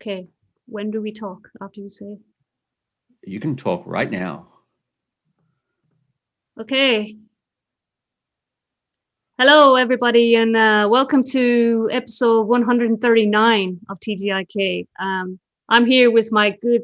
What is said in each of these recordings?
Okay, when do we talk after you say? You can talk right now. Okay. Hello, everybody, and welcome to episode 139 of TGIK. I'm here with my good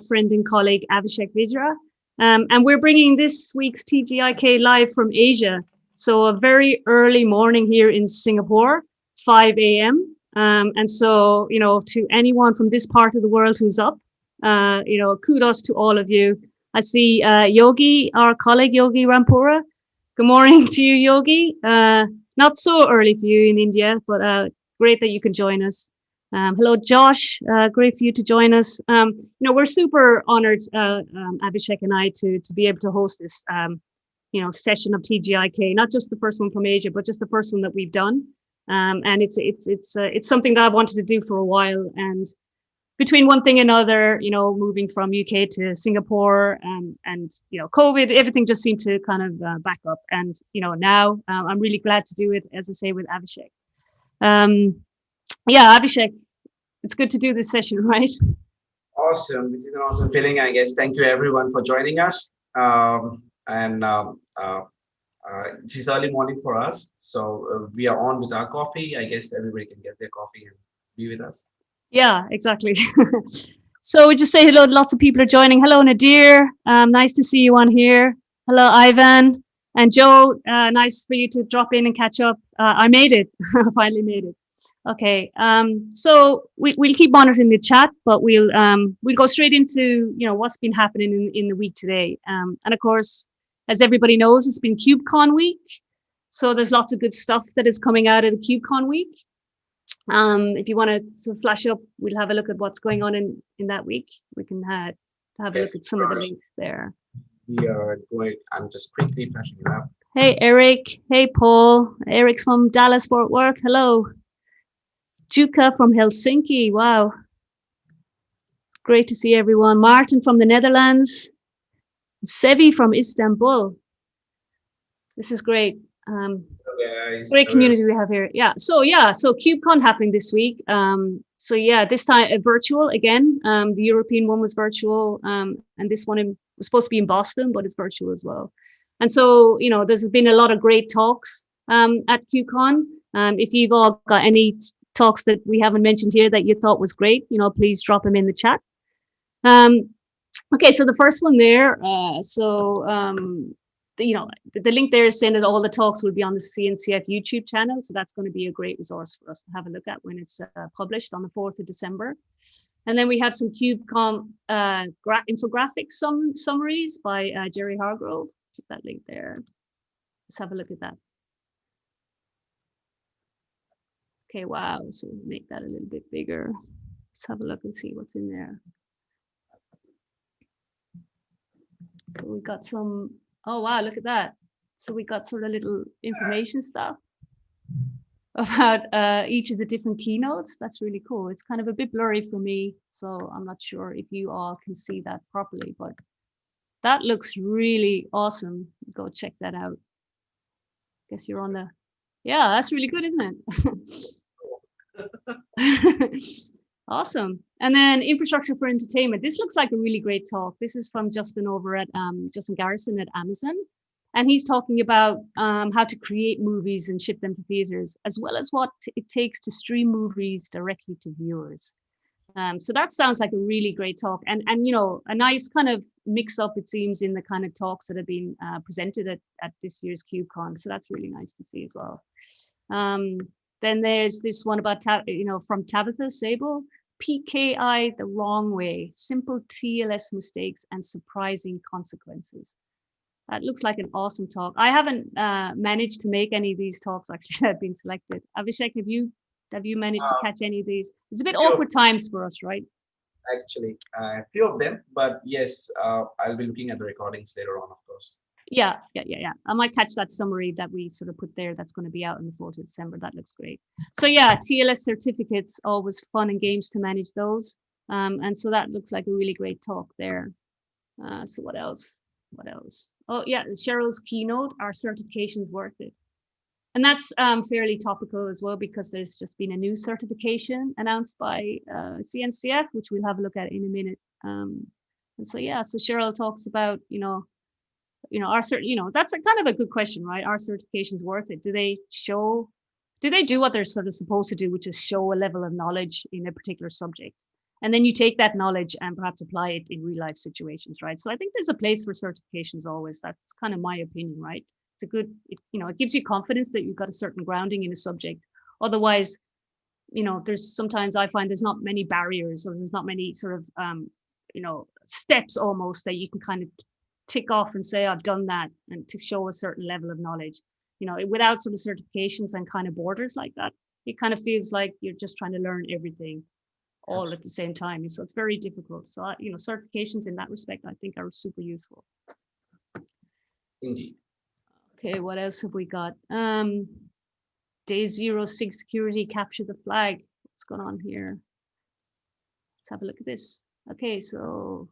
friend and colleague, Abhishek Vijra, and we're bringing this week's TGIK live from Asia. So a very early morning here in Singapore, 5 a.m. And so, to anyone from this part of the world who's up, kudos to all of you. I see Yogi, our colleague Yogi Rampura. Good morning to you, Yogi. Not so early for you in India, but great that you can join us. Hello, Josh. Great for you to join us. We're super honored, Abhishek and I, to be able to host this, session of TGIK. Not just the first one from Asia, but just the first one that we've done. And it's something that I wanted to do for a while. And between one thing and another, moving from UK to Singapore and COVID, everything just seemed to kind of back up. And, now I'm really glad to do it, as I say, with Abhishek. Abhishek, it's good to do this session, right? Awesome. This is an awesome feeling, I guess. Thank you, everyone, for joining us. This is early morning for us. So we are on with our coffee. I guess everybody can get their coffee and be with us. Yeah, exactly. So we just say hello. Lots of people are joining. Hello, Nadir. Nice to see you on here. Hello, Ivan and Joe. Nice for you to drop in and catch up. I made it. I finally made it. Okay. So we'll keep monitoring the chat, but we'll go straight into what's been happening in the week today. And of course, as everybody knows, it's been KubeCon week. So there's lots of good stuff that is coming out of the KubeCon week. If you want to flash up, we'll have a look at what's going on in that week. We can have a look at some of the links there. We are going. I'm just quickly flashing it up. Hey, Eric. Hey, Paul. Eric's from Dallas, Fort Worth. Hello. Juka from Helsinki. Wow. Great to see everyone. Martin from the Netherlands. Sevi from Istanbul. This is great. Great community we have here. So KubeCon happening this week. This time virtual again. The European one was virtual, and this one was supposed to be in Boston, but it's virtual as well. And so there's been a lot of great talks at KubeCon. If you've all got any talks that we haven't mentioned here that you thought was great, please drop them in the chat. Okay, so the first one there. The link there is saying that all the talks will be on the CNCF YouTube channel. So that's going to be a great resource for us to have a look at when it's published on the 4th of December. And then we have some KubeCon infographic summaries by Jerry Hargrove. Keep that link there. Let's have a look at that. Okay, wow. So make that a little bit bigger. Let's have a look and see what's in there. So we got some. Oh, wow, look at that. So we got sort of little information stuff about each of the different keynotes. That's really cool. It's kind of a bit blurry for me, so I'm not sure if you all can see that properly, but that looks really awesome. Go check that out. Guess you're on the... Yeah, that's really good, isn't it? Awesome. And then infrastructure for entertainment. This looks like a really great talk. This is from Justin over at Justin Garrison at Amazon. And he's talking about how to create movies and ship them to theaters, as well as what it takes to stream movies directly to viewers. So that sounds like a really great talk. And a nice kind of mix up, it seems, in the kind of talks that have been presented at this year's KubeCon. So that's really nice to see as well. Then there's this one about, from Tabitha Sable, PKI the wrong way, simple TLS mistakes and surprising consequences. That looks like an awesome talk. I haven't managed to make any of these talks actually that have been selected. Abhishek, have you managed to catch any of these? It's a bit awkward times for us, right? Actually, a few of them, but yes, I'll be looking at the recordings later on, of course. Yeah. I might catch that summary that we sort of put there. That's going to be out on the 4th of December. That looks great. So yeah, TLS certificates, always fun and games to manage those. And so that looks like a really great talk there. So what else? Oh yeah, Cheryl's keynote, are certifications worth it? And that's fairly topical as well, because there's just been a new certification announced by CNCF, which we'll have a look at in a minute. And so, yeah, so Cheryl talks about, our that's a kind of a good question, right? Are certifications worth it? Do they do what they're sort of supposed to do, which is show a level of knowledge in a particular subject? And then you take that knowledge and perhaps apply it in real life situations, right? So I think there's a place for certifications always. That's kind of my opinion, right? It's a good, it gives you confidence that you've got a certain grounding in a subject. Otherwise, there's sometimes I find there's not many barriers, or there's not many sort of, steps almost that you can kind of tick off and say, I've done that, and to show a certain level of knowledge. Without sort of certifications and kind of borders like that, it kind of feels like you're just trying to learn everything all at the same time. So it's very difficult. So, certifications in that respect, I think, are super useful. Indeed. Okay, what else have we got? Day 06 security, capture the flag. What's going on here? Let's have a look at this. Okay, so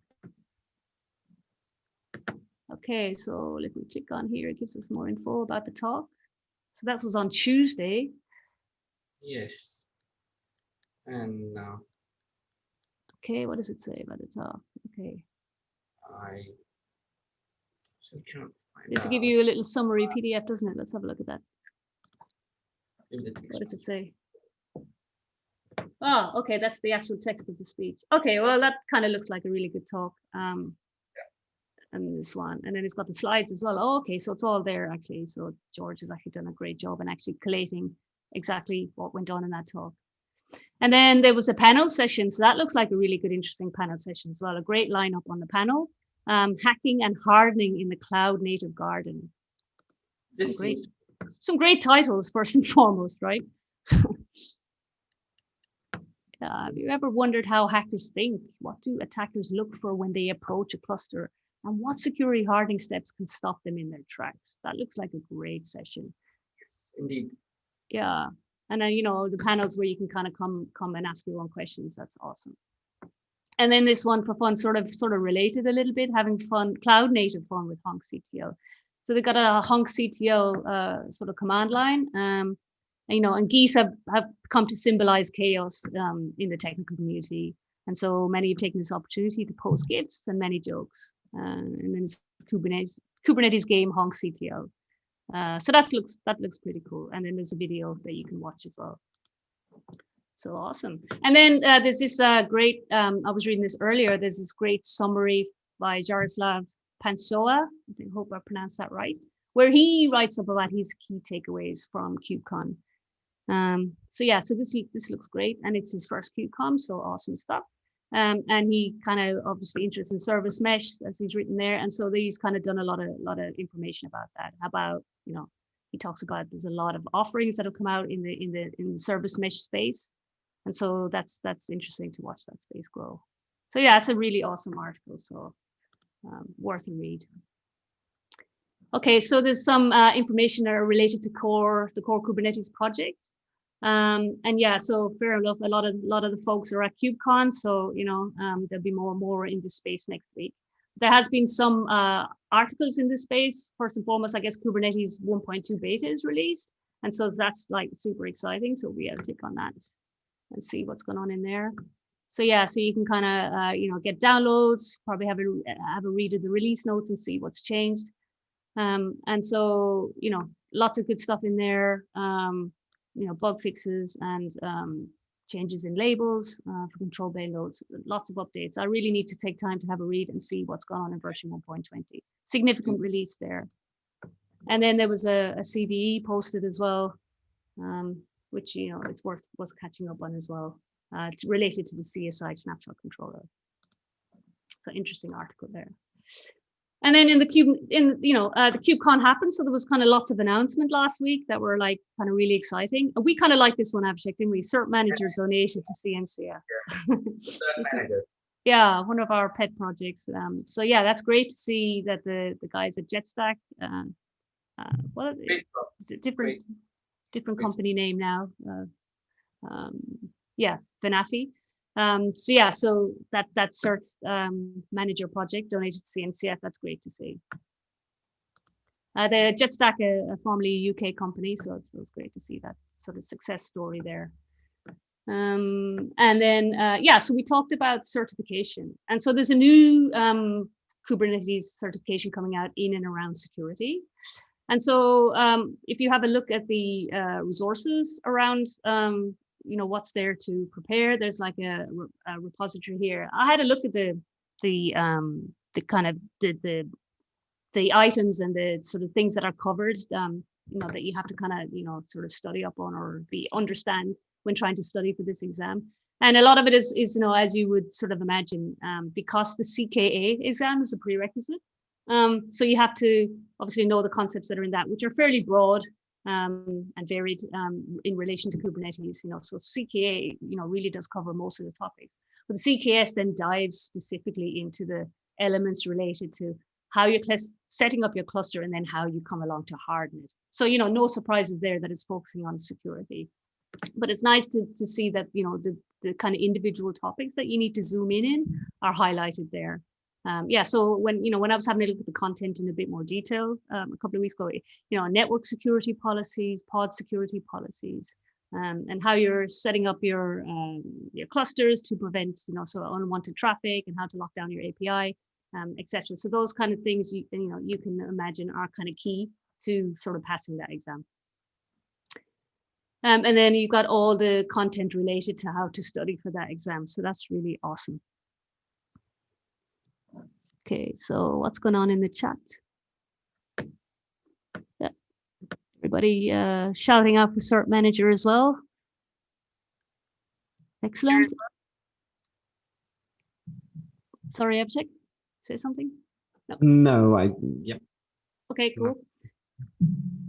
if we click on here, it gives us more info about the talk. So that was on Tuesday. Yes. And okay, what does it say about the talk? Okay. I can't find It's to give you a little summary PDF, doesn't it? Let's have a look at that. What does it say? Oh, okay, that's the actual text of the speech. Okay, well, that kind of looks like a really good talk. And this one, and then it's got the slides as well. Oh, okay, so it's all there actually. So George has actually done a great job in actually collating exactly what went on in that talk. And then there was a panel session. So that looks like a really good, interesting panel session as well. A great lineup on the panel. Hacking and hardening in the cloud native garden. Some great titles, first and foremost, right? Have you ever wondered how hackers think? What do attackers look for when they approach a cluster? And what security hardening steps can stop them in their tracks? That looks like a great session. Yes, indeed. Yeah. And then, the panels where you can kind of come and ask your own questions. That's awesome. And then this one for fun, sort of related a little bit, having fun, cloud native fun with Honk CTL. So they've got a Honk CTL sort of command line. And geese have come to symbolize chaos in the technical community. And so many have taken this opportunity to post gifts and many jokes. And then it's Kubernetes game Honk CTL. So that looks pretty cool. And then there's a video that you can watch as well. So awesome. And then there's this great, I was reading this earlier, there's this great summary by Jaroslav Pansoa, I hope I pronounced that right, where he writes up about his key takeaways from KubeCon. So this looks great, and it's his first KubeCon, so awesome stuff. And he kind of obviously interested in service mesh, as he's written there, and so he's kind of done a lot of information about that. How about, he talks about there's a lot of offerings that have come out in the service mesh space, and so that's interesting to watch that space grow. So yeah, it's a really awesome article, so worth a read. Okay, so there's some information that are related to the core Kubernetes project. And yeah, so fair enough, a lot of the folks are at KubeCon, so there'll be more in this space next week. There has been some articles in this space. First and foremost, I guess Kubernetes 1.2 beta is released, and so that's like super exciting. So we have to click on that and see what's going on in there. So yeah, so you can kind of get downloads, probably have a read of the release notes and see what's changed. And so lots of good stuff in there. Bug fixes and changes in labels for control payloads, lots of updates. I really need to take time to have a read and see what's going on in version 1.20. Significant release there. And then there was a CVE posted as well, which it's worth catching up on as well. It's related to the CSI snapshot controller. So interesting article there. And then the KubeCon happened, so there was kind of lots of announcement last week that were like kind of really exciting. And we kind of like this one, Abhishek, didn't we? Cert manager donated to CNCF. Yeah, one of our pet projects. So yeah, that's great to see that the guys at JetStack. Well, it's a different company name now. Yeah, Vanafi. So yeah, so that cert manager project donated to CNCF, that's great to see. The Jetstack, a formerly UK company, so it's great to see that sort of success story there. And then, so we talked about certification. And so there's a new Kubernetes certification coming out in and around security. And so if you have a look at the resources around, what's there to prepare, there's like a repository here. I had a look at the kind of the items and the sort of things that are covered, that you have to kind of, sort of study up on or understand when trying to study for this exam. And a lot of it is as you would sort of imagine, because the CKA exam is a prerequisite. So you have to obviously know the concepts that are in that, which are fairly broad and varied in relation to Kubernetes. So CKA, really does cover most of the topics. But the CKS then dives specifically into the elements related to how you're setting up your cluster and then how you come along to harden it. So, no surprises there that it's focusing on security. But it's nice to see that, the kind of individual topics that you need to zoom in are highlighted there. So when I was having a look at the content in a bit more detail a couple of weeks ago, network security policies, pod security policies, and how you're setting up your clusters to prevent, so unwanted traffic, and how to lock down your API, etc. So those kind of things you can imagine are kind of key to sort of passing that exam. And then you've got all the content related to how to study for that exam. So that's really awesome. Okay, so what's going on in the chat? Yeah, everybody shouting out for Cert Manager as well. Excellent. Sorry, Abhishek, say something? No, yep. Okay, cool.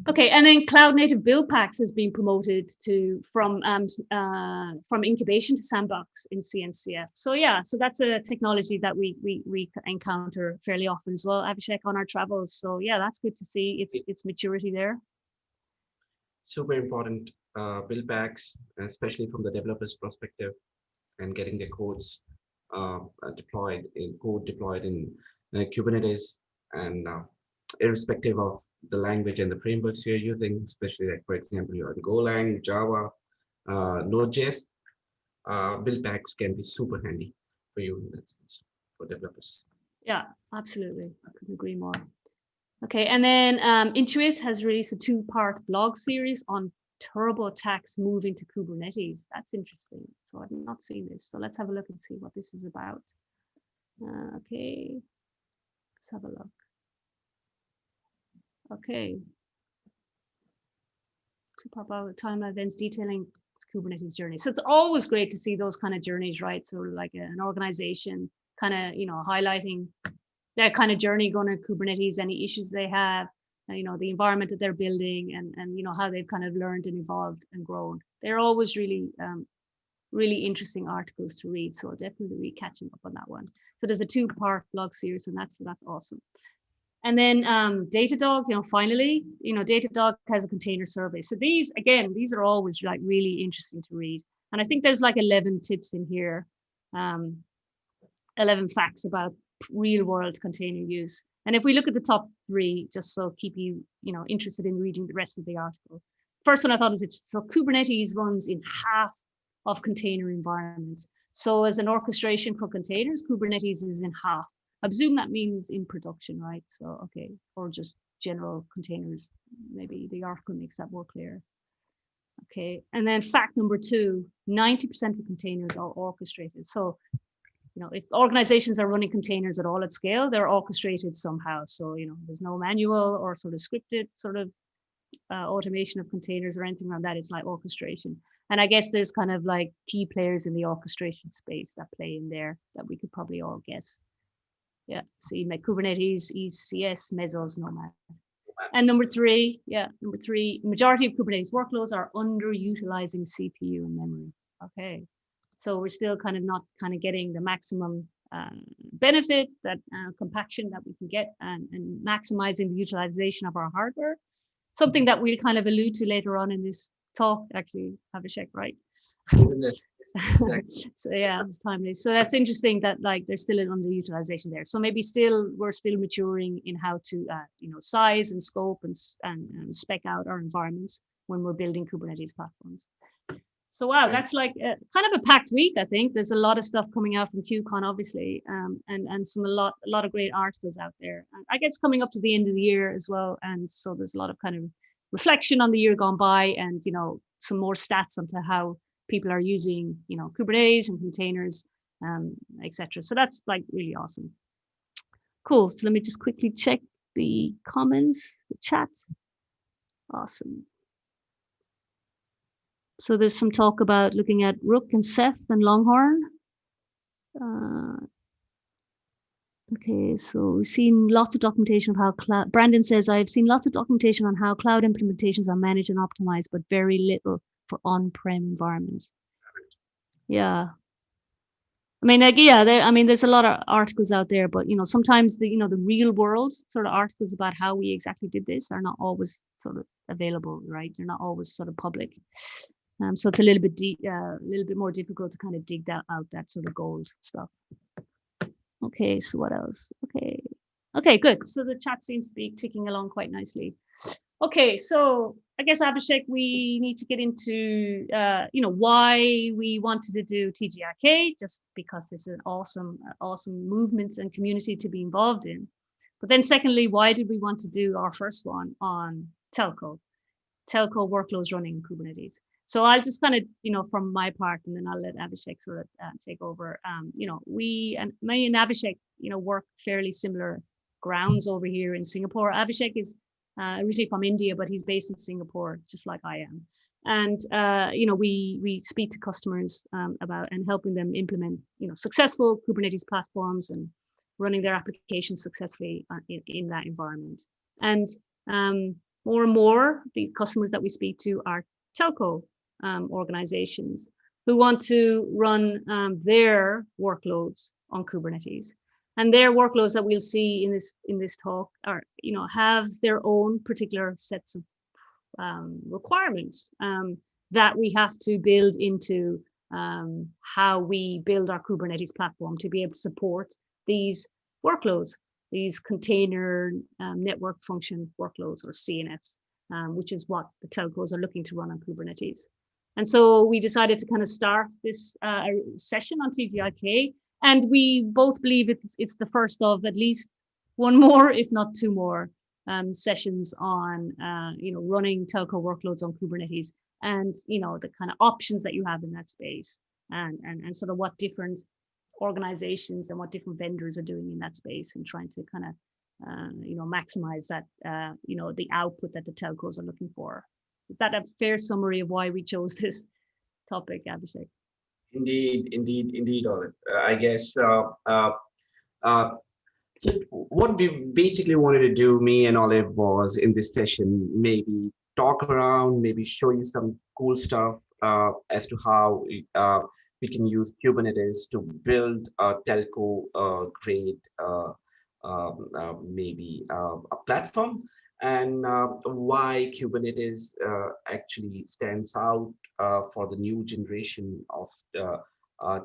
Okay, and then cloud native build packs has been promoted from incubation to sandbox in CNCF. So so that's a technology that we encounter fairly often as well, Abhishek, on our travels. So that's good to see its maturity there. Super important build packs, especially from the developer's perspective, and getting their codes deployed in Kubernetes, and irrespective of the language and the frameworks you're using, especially like, for example, you're on Golang, Java, Node.js, build packs can be super handy for you in that sense, for developers. Yeah, absolutely. I couldn't agree more. Okay, and then Intuit has released a 2-part blog series on turbo attacks moving to Kubernetes. That's interesting. So I've not seen this. So let's have a look and see what this is about. Okay, let's have a look. Okay. Two-part time events detailing Kubernetes journey. So it's always great to see those kind of journeys, right? So like an organization kind of, highlighting their kind of journey going to Kubernetes, any issues they have, the environment that they're building, and how they've kind of learned and evolved and grown. They're always really, really interesting articles to read. So definitely be catching up on that one. So there's a 2-part blog series, and that's awesome. And then Datadog, finally, Datadog has a container survey. So these are always like really interesting to read. And I think there's like 11 tips in here, 11 facts about real world container use. And if we look at the top 3, just so keep you, interested in reading the rest of the article. First one I thought is, so Kubernetes runs in half of container environments. So as an orchestration for containers, Kubernetes is in half. I presume that means in production, right? So, okay, or just general containers. Maybe the article makes that more clear. Okay, and then fact number 2, 90% of containers are orchestrated. So, if organizations are running containers at all at scale, they're orchestrated somehow. So, there's no manual or sort of scripted sort of automation of containers or anything like that. It's like orchestration. And I guess there's kind of like key players in the orchestration space that play in there that we could probably all guess. Yeah, so you make Kubernetes, ECS, Mesos, Nomad. And number 3, majority of Kubernetes workloads are underutilizing CPU and memory. Okay, so we're still kind of not kind of getting the maximum benefit, that compaction that we can get, and maximizing the utilization of our hardware. Something that we'll kind of allude to later on in this talk, actually, Abhishek, right? Exactly. So yeah, it's timely. So that's interesting that like there's still an underutilization there. So maybe we're still maturing in how to size and scope and spec out our environments when we're building Kubernetes platforms. So wow, that's like kind of a packed week. I think there's a lot of stuff coming out from KubeCon, obviously, and a lot of great articles out there. I guess coming up to the end of the year as well, and so there's a lot of kind of reflection on the year gone by, and some more stats onto how people are using Kubernetes and containers, etc. So that's like really awesome. Cool. So let me just quickly check the comments, the chat. Awesome. So there's some talk about looking at Rook and Ceph and Longhorn. Okay, so we've seen lots of documentation of how cloud. Brandon says, I've seen lots of documentation on how cloud implementations are managed and optimized, but very little for on-prem environments. Yeah. I mean, there's a lot of articles out there, but sometimes the real world sort of articles about how we exactly did this are not always sort of available, right? They're not always sort of public. So it's a little bit more difficult to kind of dig out that sort of gold stuff. Okay, so what else? Okay, good. So the chat seems to be ticking along quite nicely. Okay, so I guess Abhishek, we need to get into why we wanted to do TGIK, just because this is an awesome movement and community to be involved in. But then secondly, why did we want to do our first one on telco workloads running Kubernetes? So I'll just kind of, from my part, and then I'll let Abhishek sort of take over. Me and Abhishek, work fairly similar grounds over here in Singapore. Abhishek is originally from India, but he's based in Singapore, just like I am. And we speak to customers about and helping them implement successful Kubernetes platforms and running their applications successfully in that environment. And more and more, the customers that we speak to are telco organizations who want to run their workloads on Kubernetes. And their workloads that we'll see in this talk are, have their own particular sets of requirements that we have to build into how we build our Kubernetes platform to be able to support these workloads, these container network function workloads, or CNFs, which is what the telcos are looking to run on Kubernetes. And so we decided to kind of start this session on TGIK, and we both believe it's the first of at least one more, if not two more, sessions on running telco workloads on Kubernetes, and the kind of options that you have in that space, and sort of what different organizations and what different vendors are doing in that space, and trying to kind of maximize that the output that the telcos are looking for. Is that a fair summary of why we chose this topic, Abhishek? Indeed, Olive. I guess so what we basically wanted to do, me and Olive, was in this session maybe talk around, maybe show you some cool stuff as to how we can use Kubernetes to build a telco grade maybe a platform, and why Kubernetes actually stands out for the new generation of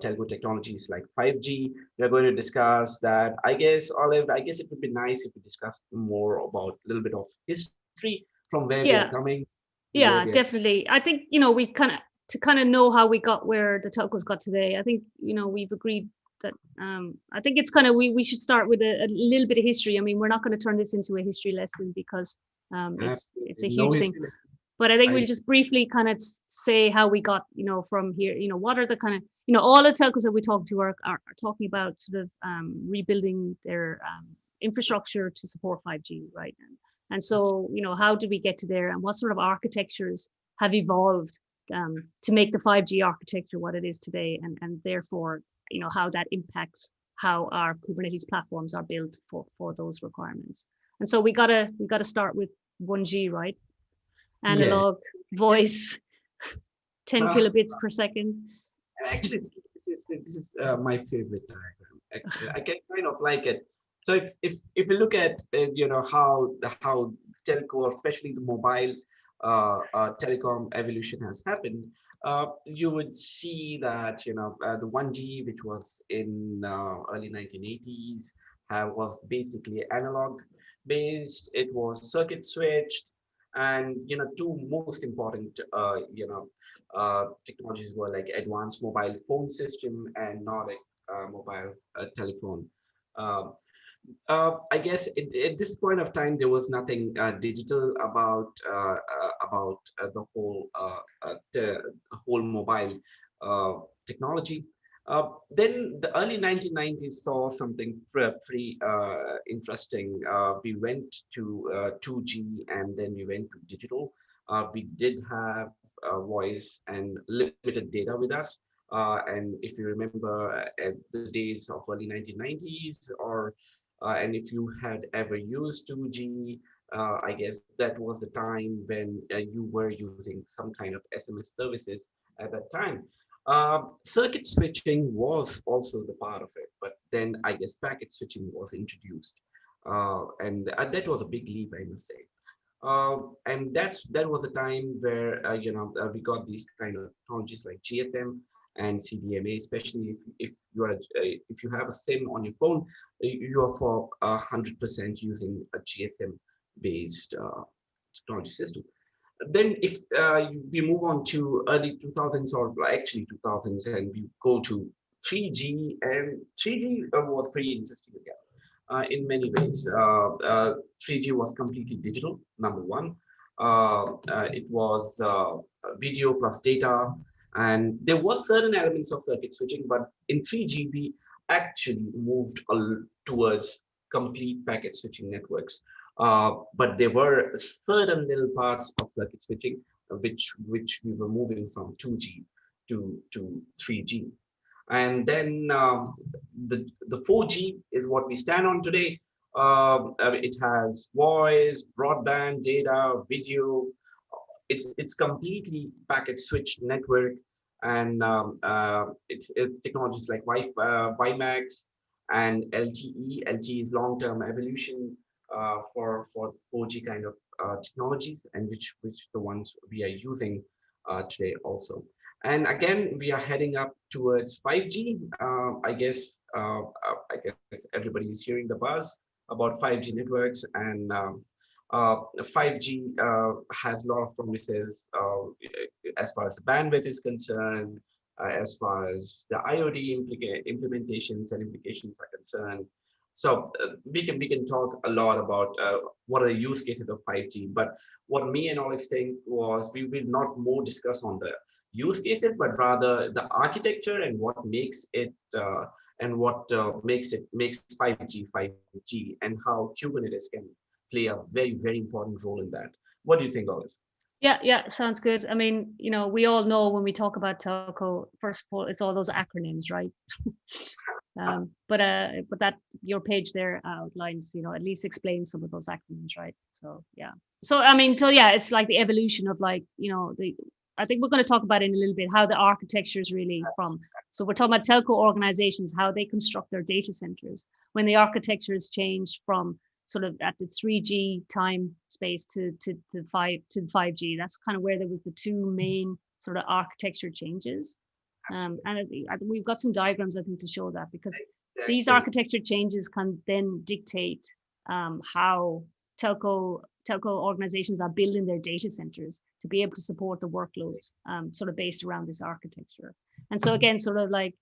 telco technologies like 5G. We're going to discuss that. I guess, Olive, it would be nice if we discuss more about a little bit of history from where we are coming. Yeah, definitely. I think, we kind of know how we got where the telcos got today. I think, we've agreed that I think it's kind of, we should start with a little bit of history. I mean, we're not going to turn this into a history lesson because it's a huge thing. But I think we'll just briefly kind of say how we got, from here, what are the kind of, all the telcos that we talk to are talking about sort of rebuilding their infrastructure to support 5G, right? And so, how did we get to there, and what sort of architectures have evolved to make the 5G architecture what it is today, and therefore, how that impacts how our Kubernetes platforms are built for those requirements. And so we gotta start with 1G, right? Analog voice, 10 kilobits per second. Actually, this is my favorite diagram. Actually, I can kind of like it. So if you look at how telco, or especially the mobile telecom evolution has happened, you would see that the 1G, which was in early 1980s, was basically analog based. It was circuit switched, and two most important technologies were like advanced mobile phone system and Nordic mobile telephone. Um, I guess at this point of time, there was nothing digital about the whole mobile technology. Then the early 1990s saw something pretty interesting. We went to 2G, and then we went to digital. We did have voice and limited data with us. And if you remember at the days of early 1990s, and if you had ever used 2G, I guess that was the time when you were using some kind of SMS services at that time. Circuit switching was also the part of it, but then I guess packet switching was introduced. And that was a big leap, I must say. And that was a time where we got these kind of technologies like GSM and CDMA, especially if you have a SIM on your phone, you are for 100% using a GSM based technology system. Then if we move on to early 2000s, or actually 2000s, and we go to 3G, and 3G was pretty interesting again in many ways. 3G was completely digital, number one. It was video plus data, and there was certain elements of circuit switching, but in 3G, we actually moved towards complete packet switching networks. But there were certain little parts of circuit switching which we were moving from 2G to 3G. And then the 4G is what we stand on today. It has voice, broadband, data, video. It's completely packet switched network, and technologies like WiMAX and LTE. LTE is long-term evolution for 4G kind of technologies, and which the ones we are using today also. And again, we are heading up towards 5G. I guess everybody is hearing the buzz about 5G networks, and 5G has a lot of promises as far as the bandwidth is concerned, as far as the IoT implementations and implications are concerned. So we can talk a lot about what are the use cases of 5G. But what me and Alex think was we will not more discuss on the use cases, but rather the architecture and what makes it makes 5G 5G, and how Kubernetes can play a very, very important role in that. What do you think, Alex? Yeah, sounds good. I mean, we all know when we talk about telco, first of all, it's all those acronyms, right? But that your page there outlines, at least explains some of those acronyms, right? So yeah. So I mean, so yeah, it's like the evolution of like, I think we're going to talk about in a little bit how the architecture is really from. So we're talking about telco organizations, how they construct their data centers when the architecture has changed from sort of at the 3G time space to 5G. That's kind of where there was the two main sort of architecture changes. And I think we've got some diagrams, I think, to show that, because these architecture changes can then dictate how telco organizations are building their data centers to be able to support the workloads sort of based around this architecture. And so again, sort of like,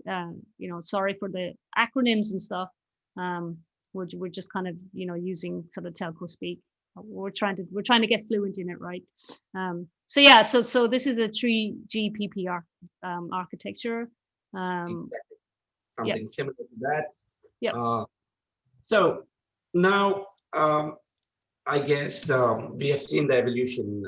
sorry for the acronyms and stuff. We're just kind of, using sort of telco speak. We're trying to get fluent in it, right? So yeah, so this is a 3GPP architecture. Something similar to that. Yeah. So now I guess we have seen the evolution,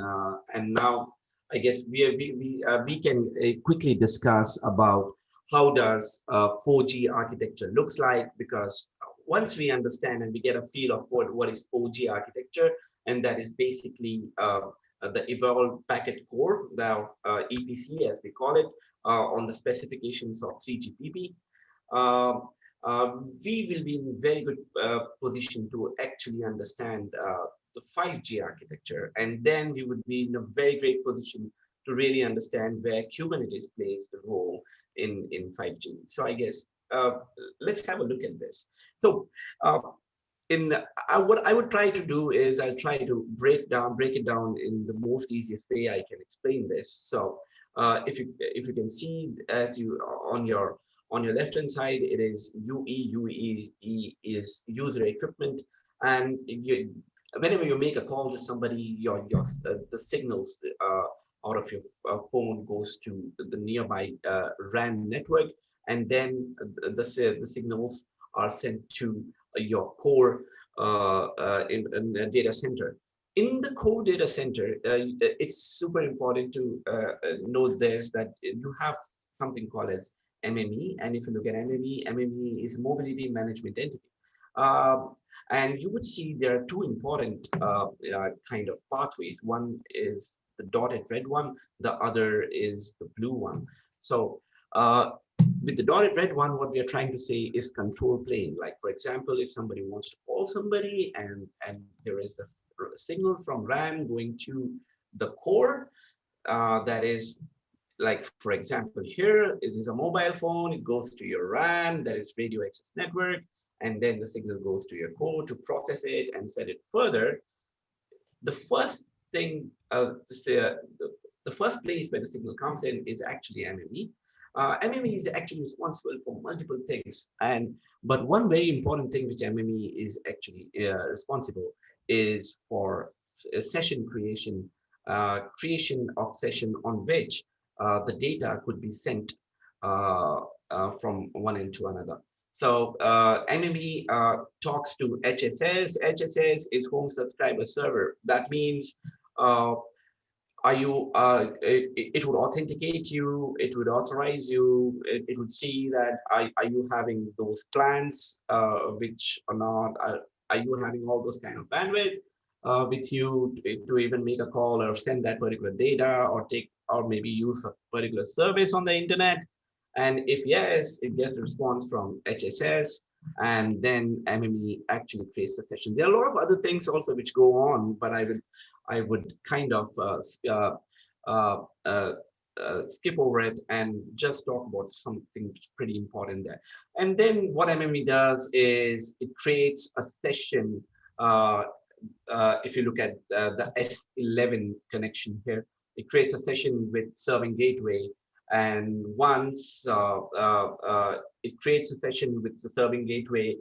and now I guess we can quickly discuss about how does 4G architecture looks like, because once we understand and we get a feel of what is 4G architecture, and that is basically the evolved packet core, the EPC as we call it, on the specifications of 3GPP. We will be in very good position to actually understand the 5G architecture, and then we would be in a very great position to really understand where Kubernetes plays the role in 5G. So I guess let's have a look at this. So what I would try to do is I'll try to break it down in the most easiest way I can explain this. So if you can see, as you on your left hand side, it is UE is user equipment, and whenever you make a call to somebody, the signals out of your phone goes to the nearby RAN network, and then the signals are sent to your core in a data center. In the core data center, it's super important to note this, that you have something called as MME. And if you look at MME is mobility management entity. And you would see there are two important kind of pathways. One is the dotted red one, the other is the blue one. So with the dotted red one, what we are trying to say is control plane. Like, for example, if somebody wants to call somebody and there is a signal from RAN going to the core, that is, like, for example, here it is a mobile phone, it goes to your RAN, that is radio access network, and then the signal goes to your core to process it and send it further. The first thing, the first place where the signal comes in is actually MME. MME is actually responsible for multiple things, but one very important thing which MME is actually responsible is for session creation, creation of session on which the data could be sent from one end to another. So MME talks to HSS. HSS is home subscriber server. That means it would authenticate you, it would authorize you, it would see that are you having those plans which are not, are you having all those kind of bandwidth with you to even make a call or send that particular data or maybe use a particular service on the internet. And if yes, it gets a response from HSS, and then MME actually creates the session. There are a lot of other things also which go on, but I would kind of skip over it and just talk about something pretty important there. And then what MME does is it creates a session. If you look at the S11 connection here, it creates a session with serving gateway. And once it creates a session with the serving gateway,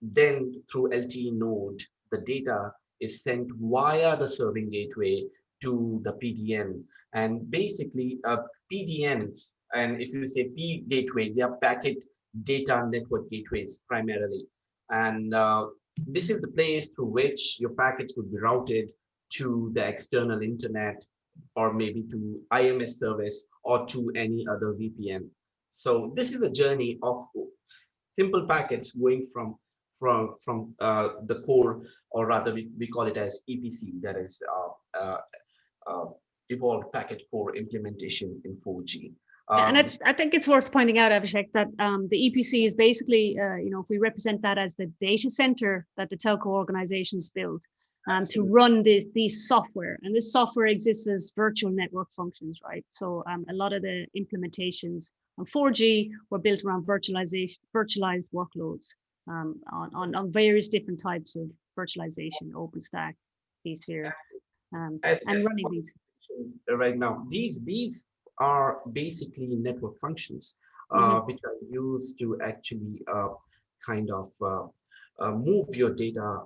then through LTE node, the data is sent via the serving gateway to the PDN. And basically PDNs, and if you say P gateway, they are packet data network gateways primarily. And this is the place through which your packets would be routed to the external internet, or maybe to IMS service, or to any other VPN. So this is a journey of simple packets going from the core, or rather we call it as EPC, that is evolved packet core implementation in 4G. And I think it's worth pointing out, Abhishek, that the EPC is basically, if we represent that as the data center that the telco organizations build to run these software. And this software exists as virtual network functions, right? So a lot of the implementations on 4G were built around virtualized workloads on various different types of virtualization, OpenStack, vSphere, and running these. Right now, these are basically network functions which are used to actually kind of move your data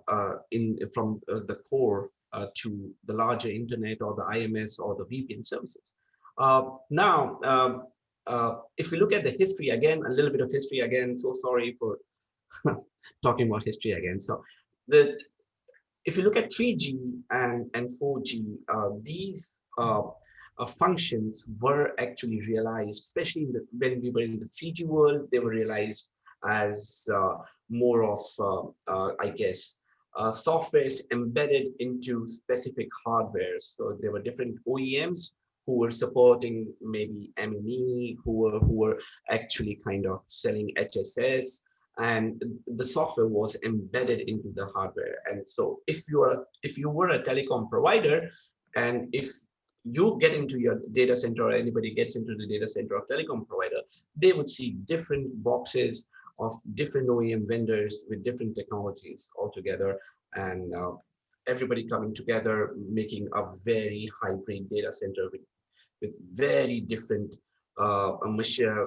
from the core to the larger internet or the IMS or the VPN services. Now, if we look at the history again, a little bit of history again, so sorry for talking about history again. So if you look at 3G and 4G, these functions were actually realized, especially when we were in the 3G world, they were realized as more of, I guess, softwares embedded into specific hardware. So there were different OEMs who were supporting maybe MME, who were actually kind of selling HSS, and the software was embedded into the hardware. And so if you were a telecom provider, and if you get into your data center or anybody gets into the data center of telecom provider, they would see different boxes of different OEM vendors with different technologies altogether, and everybody coming together, making a very hybrid data center with very different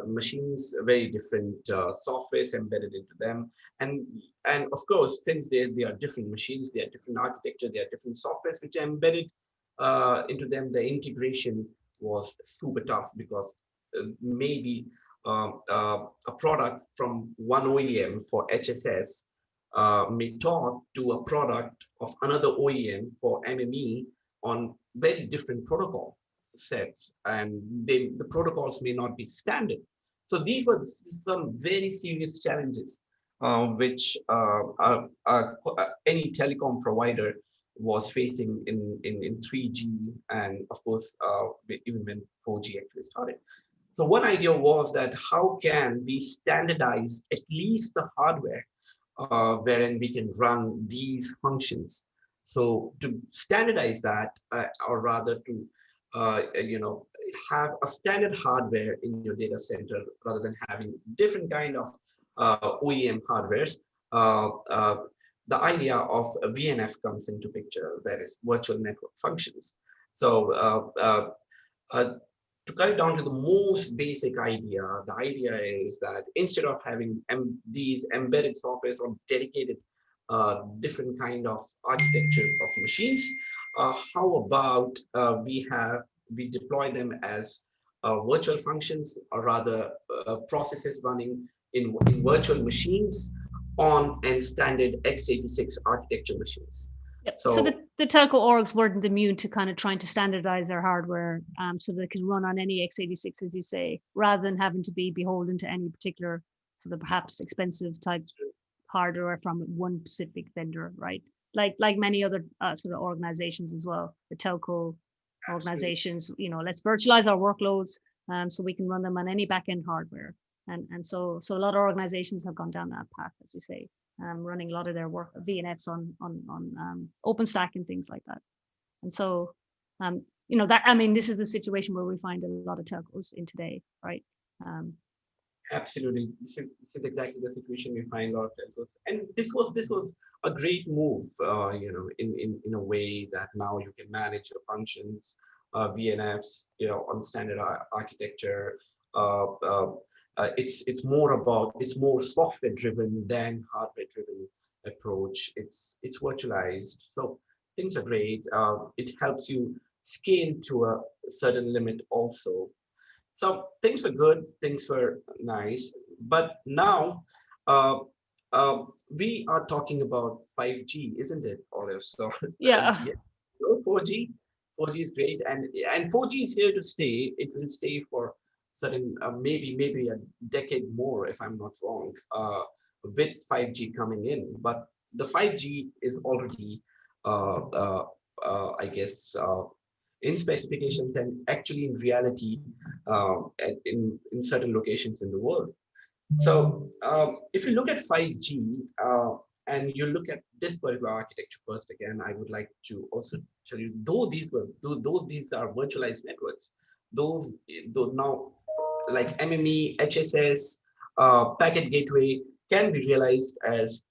machines, very different softwares embedded into them, and of course, since they are different machines, they are different architecture, they are different softwares which are embedded into them. The integration was super tough because maybe a product from one OEM for HSS may talk to a product of another OEM for MME on very different protocol sets, and the protocols may not be standard. So these were some very serious challenges which any telecom provider was facing in 3G, and of course even when 4G actually started. So one idea was that how can we standardize at least the hardware wherein we can run these functions. So to standardize that, or rather to have a standard hardware in your data center rather than having different kind of OEM hardwares, the idea of a VNF comes into picture, that is virtual network functions. So to cut it down to the most basic idea, the idea is that instead of having these embedded softwares or dedicated different kind of architecture of machines, how about we deploy them as virtual functions, or rather processes running in virtual machines on and standard x86 architecture machines. Yep. So the telco orgs weren't immune to kind of trying to standardize their hardware so they can run on any x86, as you say, rather than having to be beholden to any particular sort of perhaps expensive type hardware from one specific vendor, right? Like many other sort of organizations as well, the telco organizations, let's virtualize our workloads so we can run them on any backend hardware. And so a lot of organizations have gone down that path, as you say. Running a lot of their work VNFs on OpenStack and things like that. And so, this is the situation where we find a lot of telcos in today, right? Absolutely, this is exactly the situation we find a lot of telcos, and this was a great move, in a way that now you can manage your functions, VNFs, on standard architecture. It's more software driven than hardware driven approach. It's virtualized, so things are great. It helps you scale to a certain limit also. So things were good, things were nice, but now we are talking about 5G, isn't it, Olive? So yeah, 4G is great, and 4G is here to stay. It will stay for certain maybe a decade more, if I'm not wrong, with 5G coming in. But the 5G is already I guess in specifications and actually in reality in certain locations in the world. So if you look at 5G and you look at this particular architecture first, again, I would like to also tell you, though these are virtualized networks, those now like MME, HSS, packet gateway can be realized as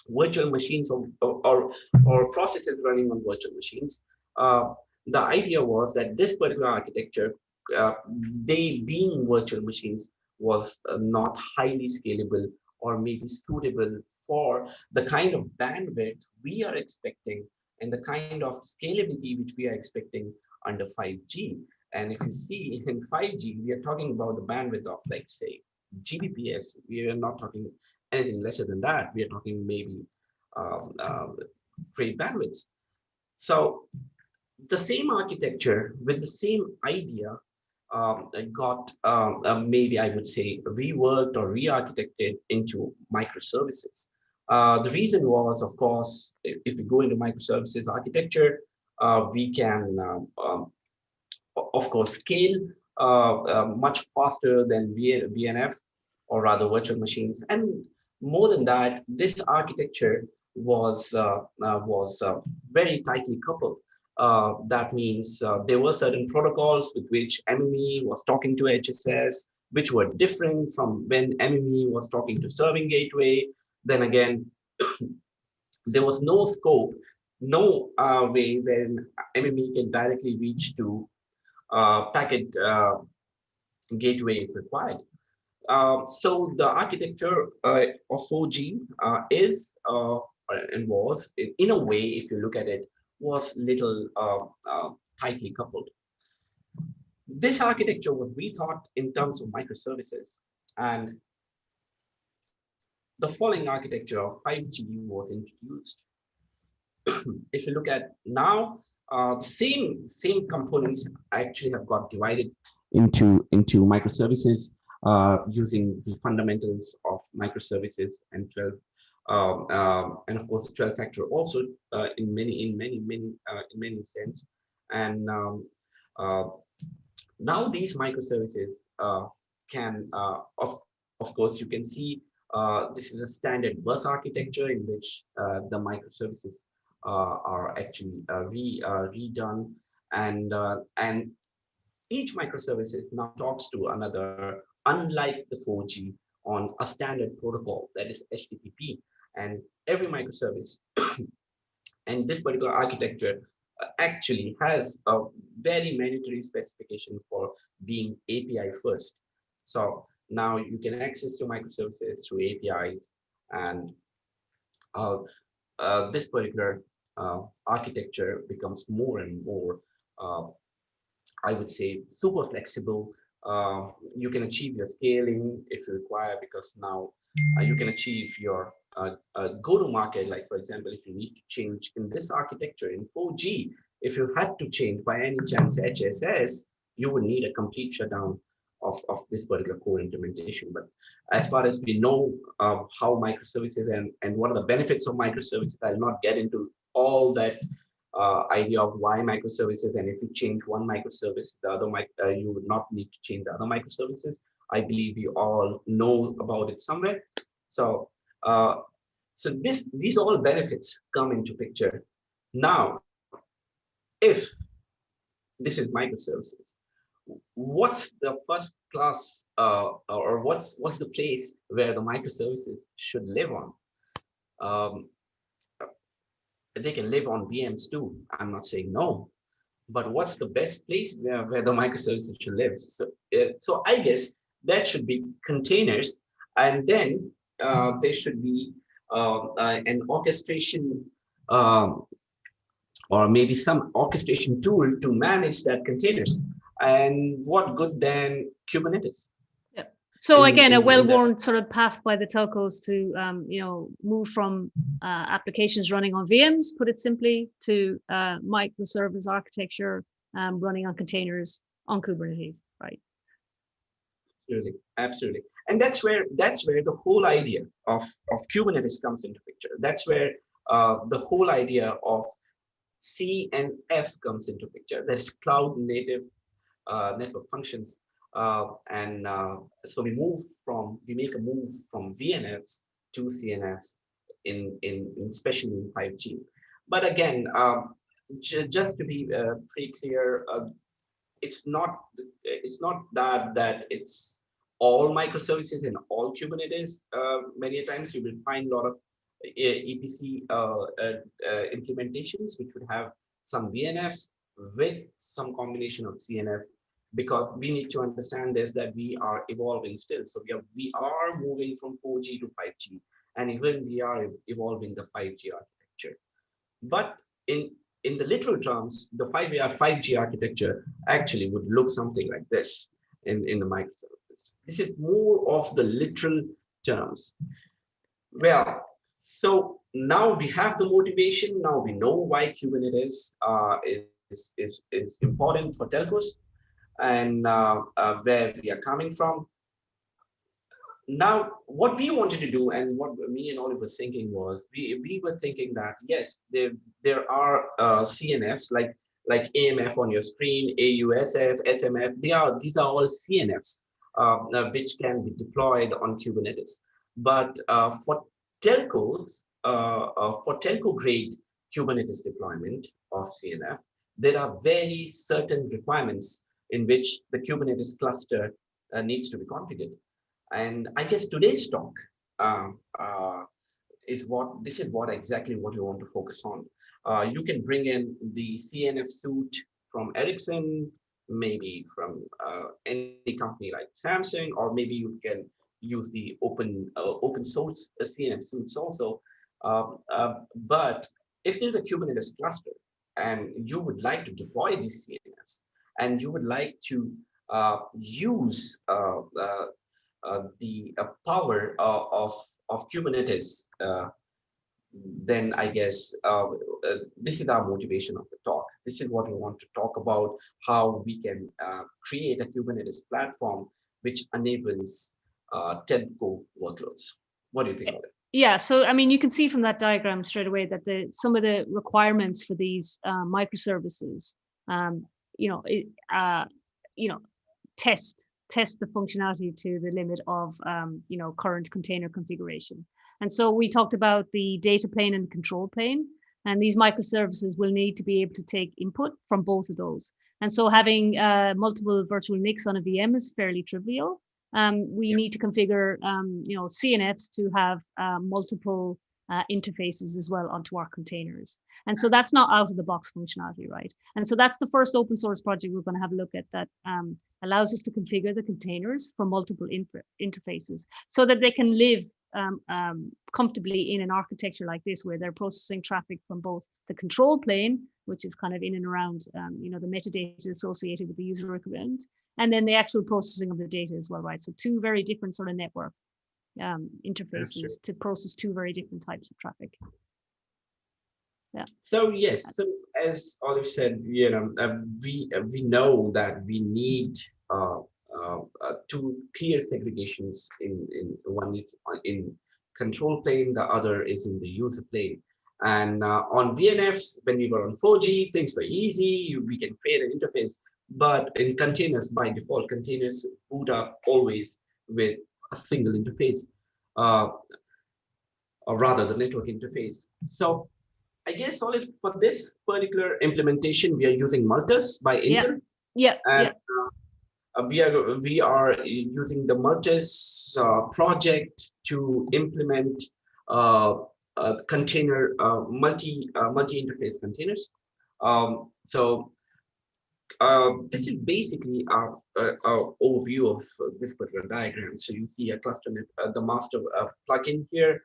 virtual machines or processes running on virtual machines. The idea was that this particular architecture, they being virtual machines, was not highly scalable or maybe suitable for the kind of bandwidth we are expecting and the kind of scalability which we are expecting under 5G. And if you see in 5G, we are talking about the bandwidth of, like, say, Gbps. We are not talking anything lesser than that. We are talking maybe great bandwidths. So the same architecture with the same idea got maybe I would say reworked or re-architected into microservices. The reason was, of course, if we go into microservices architecture, we can of course scale much faster than VNF, or rather virtual machines. And more than that, this architecture was very tightly coupled. That means there were certain protocols with which MME was talking to HSS, which were different from when MME was talking to serving gateway. Then again, there was no scope, no way when MME can directly reach to packet gateway if required. So the architecture of 4G is and was, in a way, if you look at it, was little tightly coupled. This architecture was rethought in terms of microservices, and the following architecture of 5G was introduced. If you look at now, same components actually have got divided into microservices using the fundamentals of microservices and 12 and of course the 12 factor also in many sense. And now these microservices can of course you can see this is a standard bus architecture in which the microservices are actually redone, and each microservices now talks to another, unlike the 4G, on a standard protocol that is HTTP. And every microservice and this particular architecture actually has a very mandatory specification for being API first. So now you can access your microservices through APIs, and this particular architecture becomes more and more I would say super flexible. You can achieve your scaling if you require, because now you can achieve your go-to-market. Like for example, if you need to change in this architecture in 4G, if you had to change by any chance HSS, you would need a complete shutdown of this particular core implementation. But as far as we know how microservices and what are the benefits of microservices, I'll not get into all that idea of why microservices, and if you change one microservice, the other you would not need to change the other microservices. I believe you all know about it somewhere. So, these all benefits come into picture. Now, if this is microservices, what's the first class or what's the place where the microservices should live on? They can live on VMs too. I'm not saying no, but what's the best place where the microservices should live? So I guess that should be containers, and then there should be an orchestration or maybe some orchestration tool to manage that containers. And what good than Kubernetes? So again, a well-worn sort of path by the telcos to, move from applications running on VMs, put it simply, to microservice architecture running on containers on Kubernetes, right? Absolutely. And that's where the whole idea of Kubernetes comes into picture. That's where the whole idea of C and F comes into picture. That's cloud native network functions. So we make a move from VNFs to CNFs especially in 5G. But again, just to be pretty clear, it's not that it's all microservices and all Kubernetes. Many times you will find a lot of EPC implementations which would have some VNFs with some combination of CNF, because we need to understand is that we are evolving still. So we are moving from 4G to 5G, and even we are evolving the 5G architecture. But in the literal terms, the 5G architecture actually would look something like this in the microservices. This is more of the literal terms. Well, so now we have the motivation. Now we know why Kubernetes is important for telcos, and where we are coming from. Now, what we wanted to do, and what me and Oliver were thinking was, we were thinking that yes, there are CNFs like AMF on your screen, AUSF, SMF. These are all CNFs which can be deployed on Kubernetes. But for telcos, for telco grade Kubernetes deployment of CNF, there are very certain requirements in which the Kubernetes cluster needs to be configured. And I guess today's talk um, uh, this is what exactly what we want to focus on. You can bring in the CNF suite from Ericsson, maybe from any company like Samsung, or maybe you can use the open source CNF suites also. But if there's a Kubernetes cluster and you would like to deploy these CNFs and you would like to use the power of Kubernetes, then I guess this is our motivation of the talk. This is what we want to talk about, how we can create a Kubernetes platform which enables telco workloads. What do you think of it? Yeah, so I mean, you can see from that diagram straight away that some of the requirements for these microservices, you know, test the functionality to the limit of current container configuration. And so we talked about the data plane and control plane, and these microservices will need to be able to take input from both of those. And so having multiple virtual NICs on a VM is fairly trivial. We need to configure CNFs to have multiple interfaces as well onto our containers. And so that's not out of the box functionality, right? And so that's the first open source project we're going to have a look at that allows us to configure the containers for multiple interfaces so that they can live comfortably in an architecture like this, where they're processing traffic from both the control plane, which is kind of in and around the metadata associated with the user requirement, and then the actual processing of the data as well, right? So two very different sort of network interfaces to process two very different types of traffic. Yeah. So yes, so as Olive said, we know that we need two clear segregations. In one is in control plane, the other is in the user plane. And on VNFs, when we were on 4G, things were easy. We can create an interface. But in containers, by default, containers boot up always with a single interface, or rather the network interface. So I guess for this particular implementation, we are using Multus by Intel. And we are using the Multus project to implement container multi-interface containers. This is basically our overview of this particular diagram. So you see a cluster net, the master plugin here,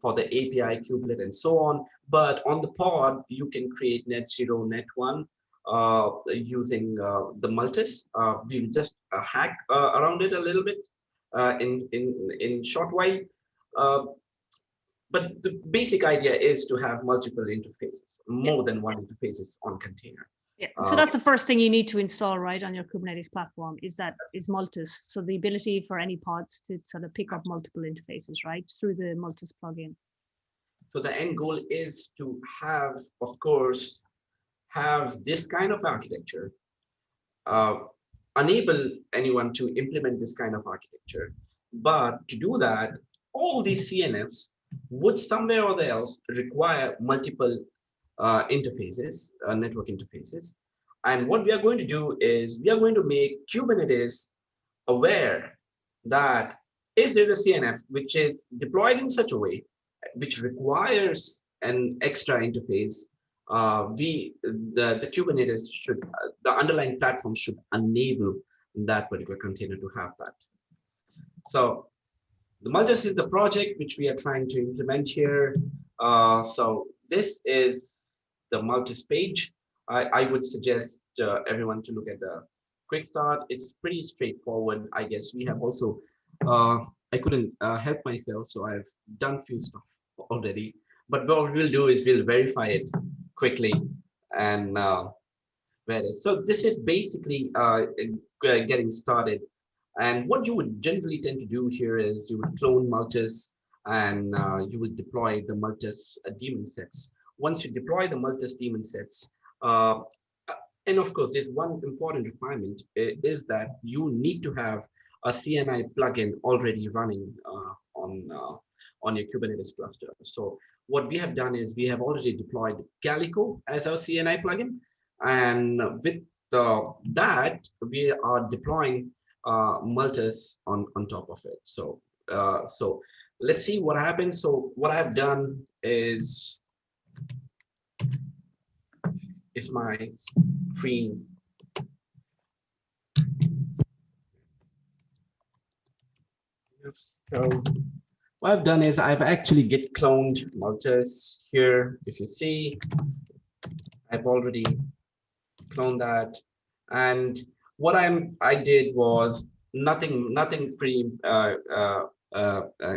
for the API, kubelet, and so on. But on the pod, you can create net 0, net 1 using the Multus. We'll just hack around it a little bit in short while. But the basic idea is to have multiple interfaces, more than one interfaces on container. Yeah, so that's the first thing you need to install, right, on your Kubernetes platform is Multus. So the ability for any pods to sort of pick up multiple interfaces, right, through the Multus plugin. So the end goal is to have, of course, this kind of architecture, enable anyone to implement this kind of architecture. But to do that, all these CNFs would somewhere or else require multiple interfaces, network interfaces. And what we are going to do is we are going to make Kubernetes aware that if there's a CNF which is deployed in such a way which requires an extra interface, the Kubernetes should, the underlying platform should enable that particular container to have that. So the Multus is the project which we are trying to implement here. So this is the Multus page. I would suggest everyone to look at the quick start. It's pretty straightforward. I guess we have also, I couldn't help myself, so I've done few stuff already. But what we'll do is we'll verify it quickly and so this is basically getting started. And what you would generally tend to do here is you would clone Multus and you would deploy the Multus daemon sets. Once you deploy the Multus daemon sets, and of course, there's one important requirement is that you need to have a CNI plugin already running on your Kubernetes cluster. So what we have done is we have already deployed Calico as our CNI plugin, and with that we are deploying Multus on top of it. So so let's see what happens. So what I've done is if my screen. So what I've done is I've actually git cloned Multus here. If you see, I've already cloned that. And what I did was nothing pretty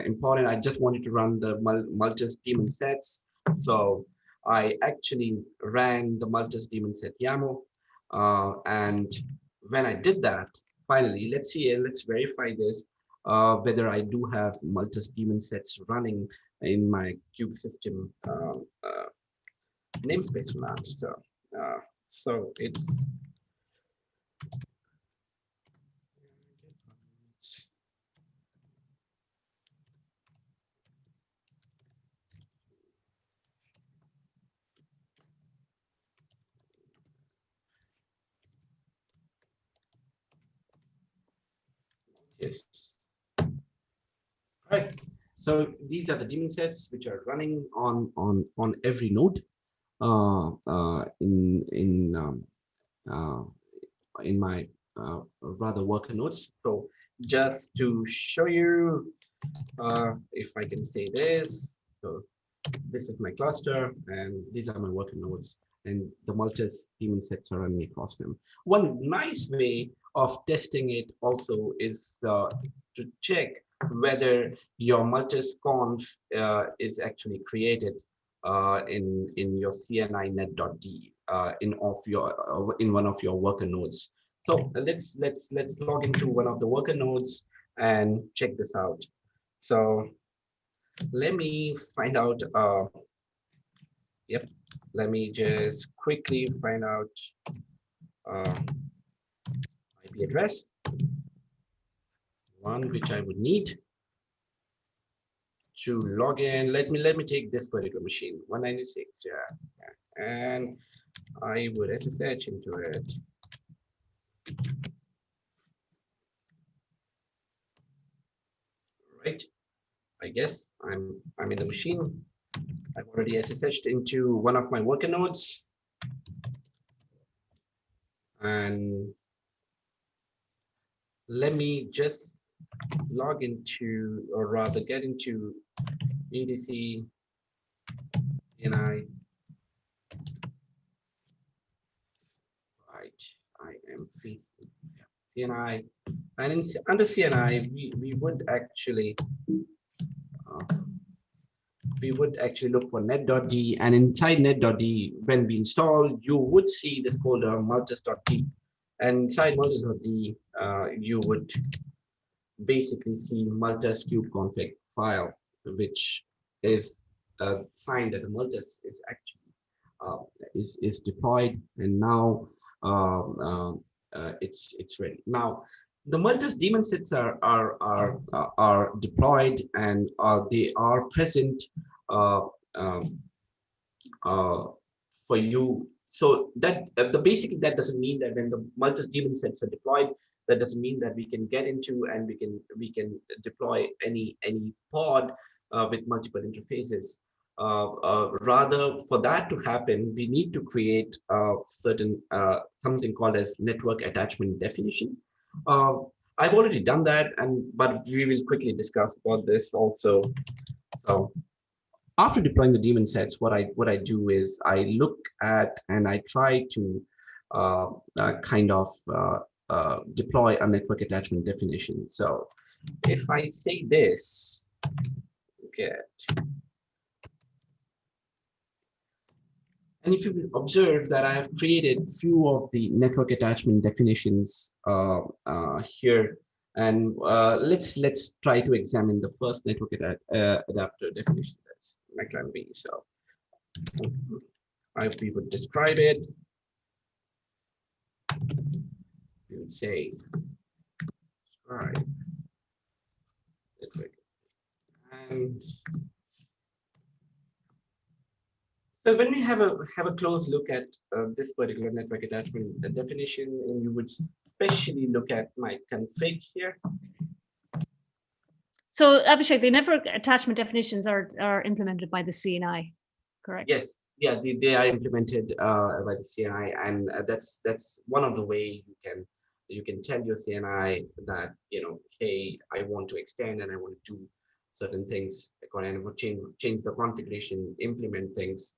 important. I just wanted to run the Multus daemon sets. So I actually ran the Multus daemon set YAML. And when I did that, finally, let's see, let's verify this, whether I do have Multus daemon sets running in my kube system namespace or not. So it's yes. All right. So these are the daemon sets which are running on every node in my rather worker nodes. So just to show you, if I can say this, so this is my cluster and these are my worker nodes, and the Multus daemon sets are running across them. One nice way of testing it also is to check whether your Multus conf is actually created in your CNI net.d in one of your worker nodes. So let's log into one of the worker nodes and check this out. So let me find out. Yep. Let me just quickly find out IP address, one which I would need to log in. Let me take this particular machine, 196. Yeah. And I would SSH into it. Right. I guess I'm in the machine. I've already SSH'd into one of my worker nodes. And let me just log into, or rather get into EDC CNI. Right, I am facing CNI, and under CNI we would actually look for net.d, and inside net.d, when we install, you would see this folder multus.d, and inside multus.d you would basically see multus kubeconfig file, which is a sign that the multus is actually is deployed, and now it's ready. Now the Multus daemon sets are deployed, and they are present for you. So that basically that doesn't mean that when the Multus daemon sets are deployed, that doesn't mean that we can get into and we can deploy any pod with multiple interfaces. Rather, for that to happen, we need to create certain something called as network attachment definition. I've already done that, but we will quickly discuss about this also. So after deploying the daemon sets, what I do is I look at and I try to kind of deploy a network attachment definition. So if I say this, get. And if you observe that I have created few of the network attachment definitions here, and let's try to examine the first network adapter definition. That's McLaren B. So we would describe it. We would say describe network, and So when we have a close look at this particular network attachment definition, and you would especially look at my config here. So Abhishek, the network attachment definitions are implemented by the CNI, correct? Yes, yeah, they are implemented by the CNI, and that's one of the way you can tell your CNI that, you know, hey, I want to extend and I want to do certain things, and would change the configuration, implement things.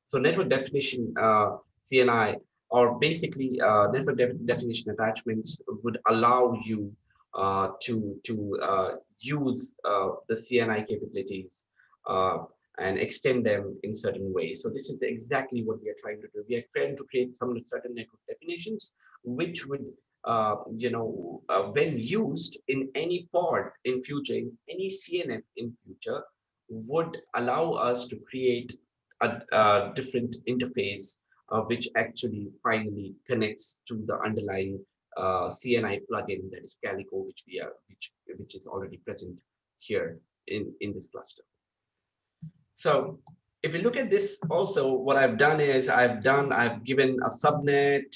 So network definition CNI, or basically network definition attachments, would allow you to use the CNI capabilities and extend them in certain ways. So this is exactly what we are trying to do. We are trying to create some certain network definitions which would, when used in any pod in future, in any CNF in future, would allow us to create a different interface which actually finally connects to the underlying CNI plugin, that is Calico, which is already present here in this cluster. So if you look at this also, what I've done is I've given a subnet,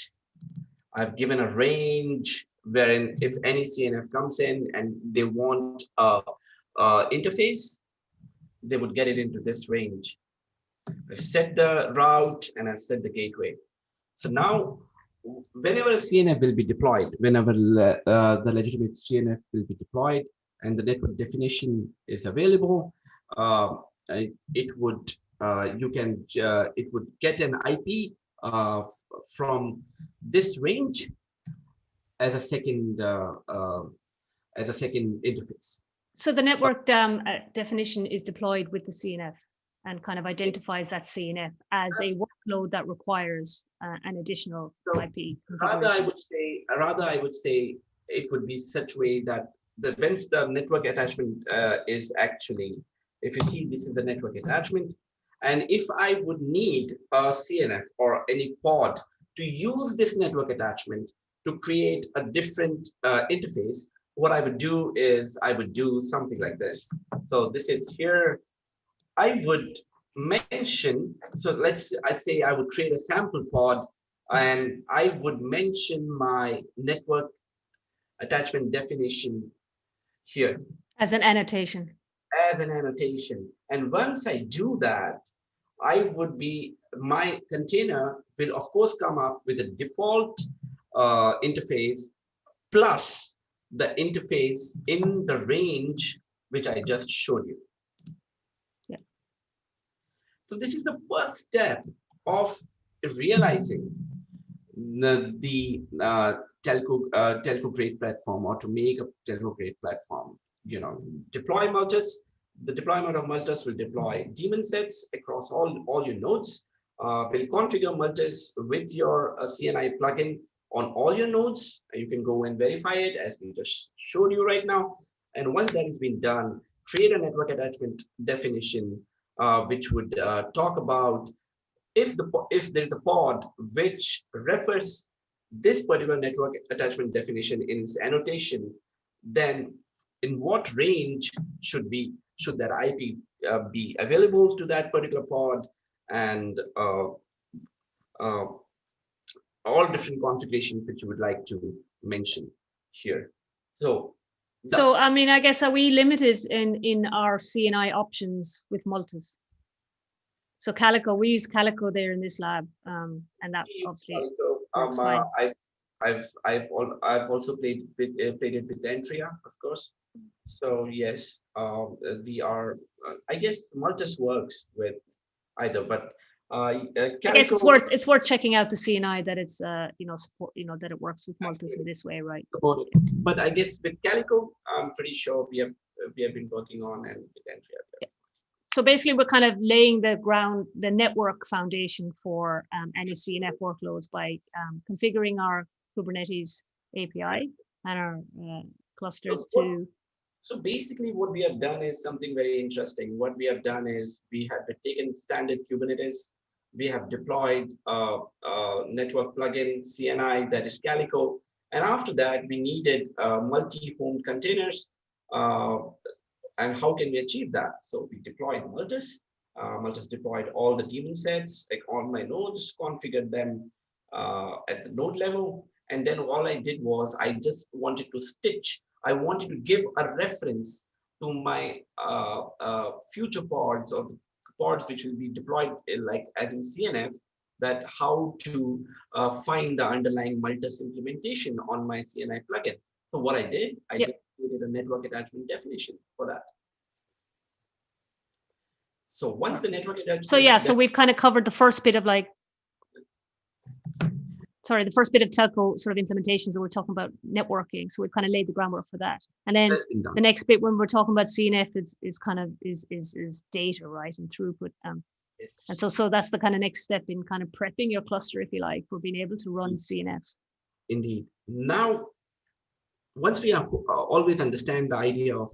I've given a range wherein if any CNF comes in and they want a interface, they would get it into this range. I've set the route and I've set the gateway. So now, whenever a CNF will be deployed, whenever the legitimate CNF will be deployed and the network definition is available, it would get an IP from this range as a second interface. So the network definition is deployed with the CNF and kind of identifies that CNF as a workload that requires an additional IP. Rather, I would say it would be such way that once the network attachment is actually, if you see, this is the network attachment, and if I would need a CNF or any pod to use this network attachment to create a different interface, what I would do is I would do something like this. So this is here. I would mention, so I say I would create a sample pod and I would mention my network attachment definition here. As an annotation. As an annotation. And once I do that, my container will of course come up with a default interface plus the interface in the range which I just showed you. Yeah. So this is the first step of realizing the telco grade platform, or to make a telco grade platform. You know, deploy Multus. The deployment of Multus will deploy daemon sets across all your nodes. Will configure Multus with your CNI plugin on all your nodes. You can go and verify it as we just showed you right now. And once that has been done, create a network attachment definition, which would talk about if there's a pod which refers this particular network attachment definition in its annotation, then in what range should that IP be available to that particular pod, and all different configurations that you would like to mention here. So I mean, I guess, are we limited in our CNI options with Multus? So Calico, we use Calico there in this lab, and that obviously works fine. I've also played it with Entria, of course. So yes, we are. I guess Multus works with either, but Calico, I guess it's worth checking out the CNI that it's support, that it works with Multus in this way, right? But I guess with Calico, I'm pretty sure we have been working on, and with Entria. Yeah. So basically, we're kind of laying the network foundation for any CNF workloads by configuring our Kubernetes API and our clusters to. So basically what we have done is something very interesting. What we have done is we have taken standard Kubernetes, we have deployed a network plugin CNI, that is Calico, and after that we needed multi-homed containers. And how can we achieve that? So we deployed Multus, Multus deployed all the daemon sets, like on my nodes, configured them at the node level. And then all I did was I just wanted to I wanted to give a reference to my future pods, or the pods which will be deployed like as in CNF, that how to find the underlying Multus implementation on my CNI plugin. So what I did, I Yep. just created a network attachment definition for that. So once the network attachment. So yeah, so we've kind of covered the first bit of like, sorry, the first bit of telco sort of implementations that we're talking about networking. So we've kind of laid the groundwork for that. And then the next bit when we're talking about CNF is kind of is data, right, and throughput. Yes. And so that's the kind of next step in kind of prepping your cluster, if you like, for being able to run CNFs. Indeed. Now, once we have always understand the idea of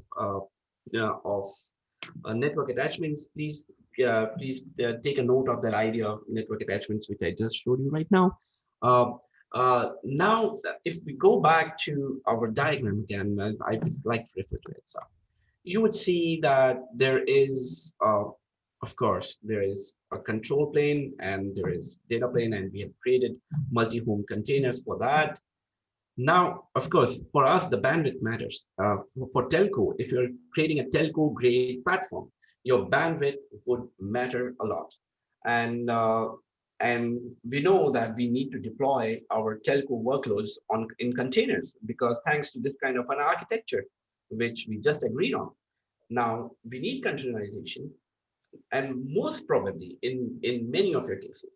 network attachments, please take a note of that idea of network attachments, which I just showed you right now. Now, if we go back to our diagram again, I would like to refer to it. So you would see that there is, of course, there is a control plane and there is data plane, and we have created multi-home containers for that. Now, of course, for us, the bandwidth matters. For telco, if you're creating a telco grade platform, your bandwidth would matter a lot. And we know that we need to deploy our telco workloads in containers, because thanks to this kind of an architecture, which we just agreed on. Now, we need containerization, and most probably in many of your cases,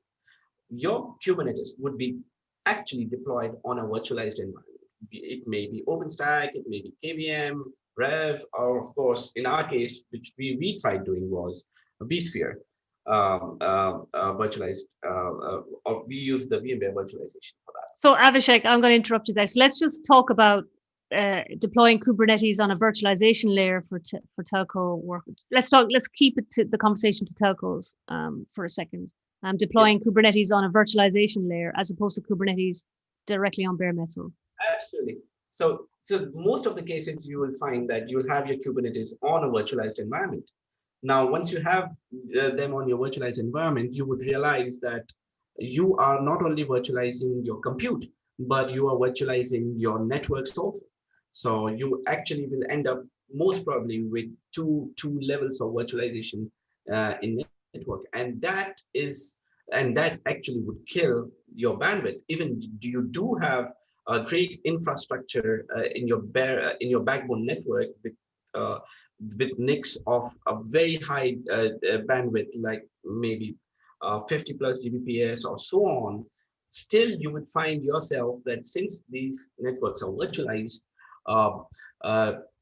your Kubernetes would be actually deployed on a virtualized environment. It may be OpenStack, it may be KVM, Rev, or of course, in our case, which we tried doing was vSphere virtualized, or we use the VMware virtualization for that. So Abhishek, I'm going to interrupt you there. So let's just talk about deploying Kubernetes on a virtualization layer for telco work. Let's keep it to the conversation to telcos for a second. Deploying yes. Kubernetes on a virtualization layer as opposed to Kubernetes directly on bare metal. Absolutely. So most of the cases you will find that you'll have your Kubernetes on a virtualized environment. Now, once you have them on your virtualized environment, you would realize that you are not only virtualizing your compute, but you are virtualizing your networks also. So you actually will end up most probably with two levels of virtualization in network, and that actually would kill your bandwidth. Even you do have a great infrastructure in your backbone network with NICs of a very high bandwidth, like maybe 50 plus Gbps or so on. Still, you would find yourself that since these networks are virtualized,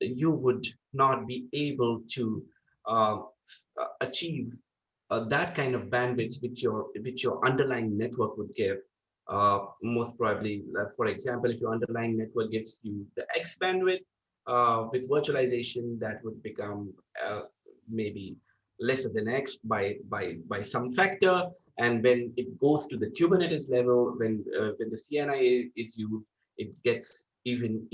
you would not be able to achieve that kind of bandwidth which your underlying network would give. Most probably, for example, if your underlying network gives you the X bandwidth, with virtualization, that would become maybe lesser than X by some factor. And when it goes to the Kubernetes level, when the CNI is used, it gets even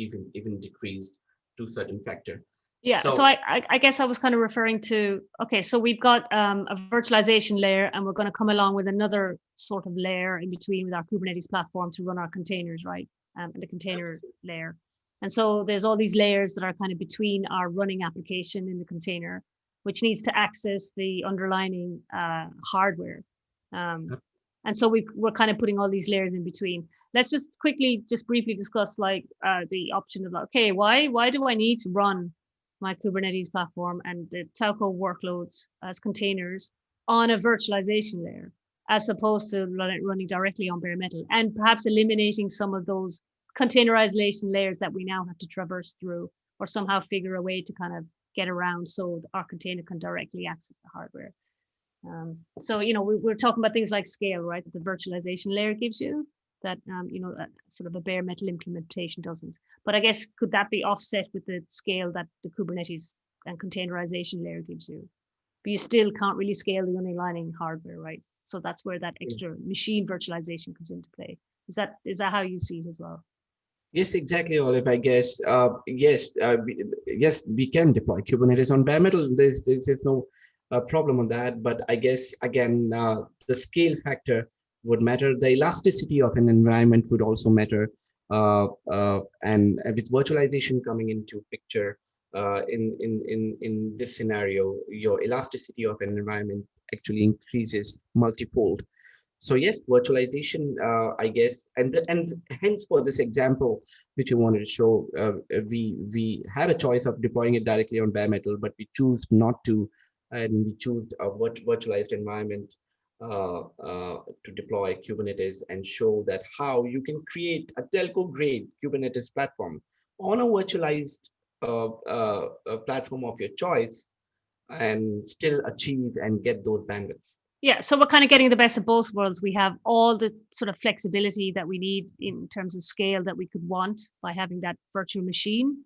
decreased to a certain factor. Yeah, so I guess I was kind of referring to, okay, so we've got a virtualization layer, and we're going to come along with another sort of layer in between with our Kubernetes platform to run our containers, right? The container layer. And so there's all these layers that are kind of between our running application in the container, which needs to access the underlying hardware. And so we're kind of putting all these layers in between. Let's just briefly discuss like the option of, okay, why do I need to run my Kubernetes platform and the telco workloads as containers on a virtualization layer, as opposed to running directly on bare metal, and perhaps eliminating some of those containerization layers that we now have to traverse through, or somehow figure a way to kind of get around so our container can directly access the hardware. So, we're talking about things like scale, right? That the virtualization layer gives you that, sort of a bare metal implementation doesn't. But I guess, could that be offset with the scale that the Kubernetes and containerization layer gives you? But you still can't really scale the underlying hardware, right? So that's where that extra machine virtualization comes into play. Is that how you see it as well? Yes, exactly, Olive. I guess yes, we can deploy Kubernetes on bare metal. There's no problem on that. But I guess, again, the scale factor would matter. The elasticity of an environment would also matter. And with virtualization coming into picture, in this scenario, your elasticity of an environment actually increases multifold. So yes, virtualization, I guess, and hence for this example, which we wanted to show, we had a choice of deploying it directly on bare metal, but we choose not to, and we choose a virtualized environment to deploy Kubernetes and show that how you can create a telco-grade Kubernetes platform on a virtualized platform of your choice and still achieve and get those bandwidths. Yeah, so we're kind of getting the best of both worlds. We have all the sort of flexibility that we need in terms of scale that we could want by having that virtual machine,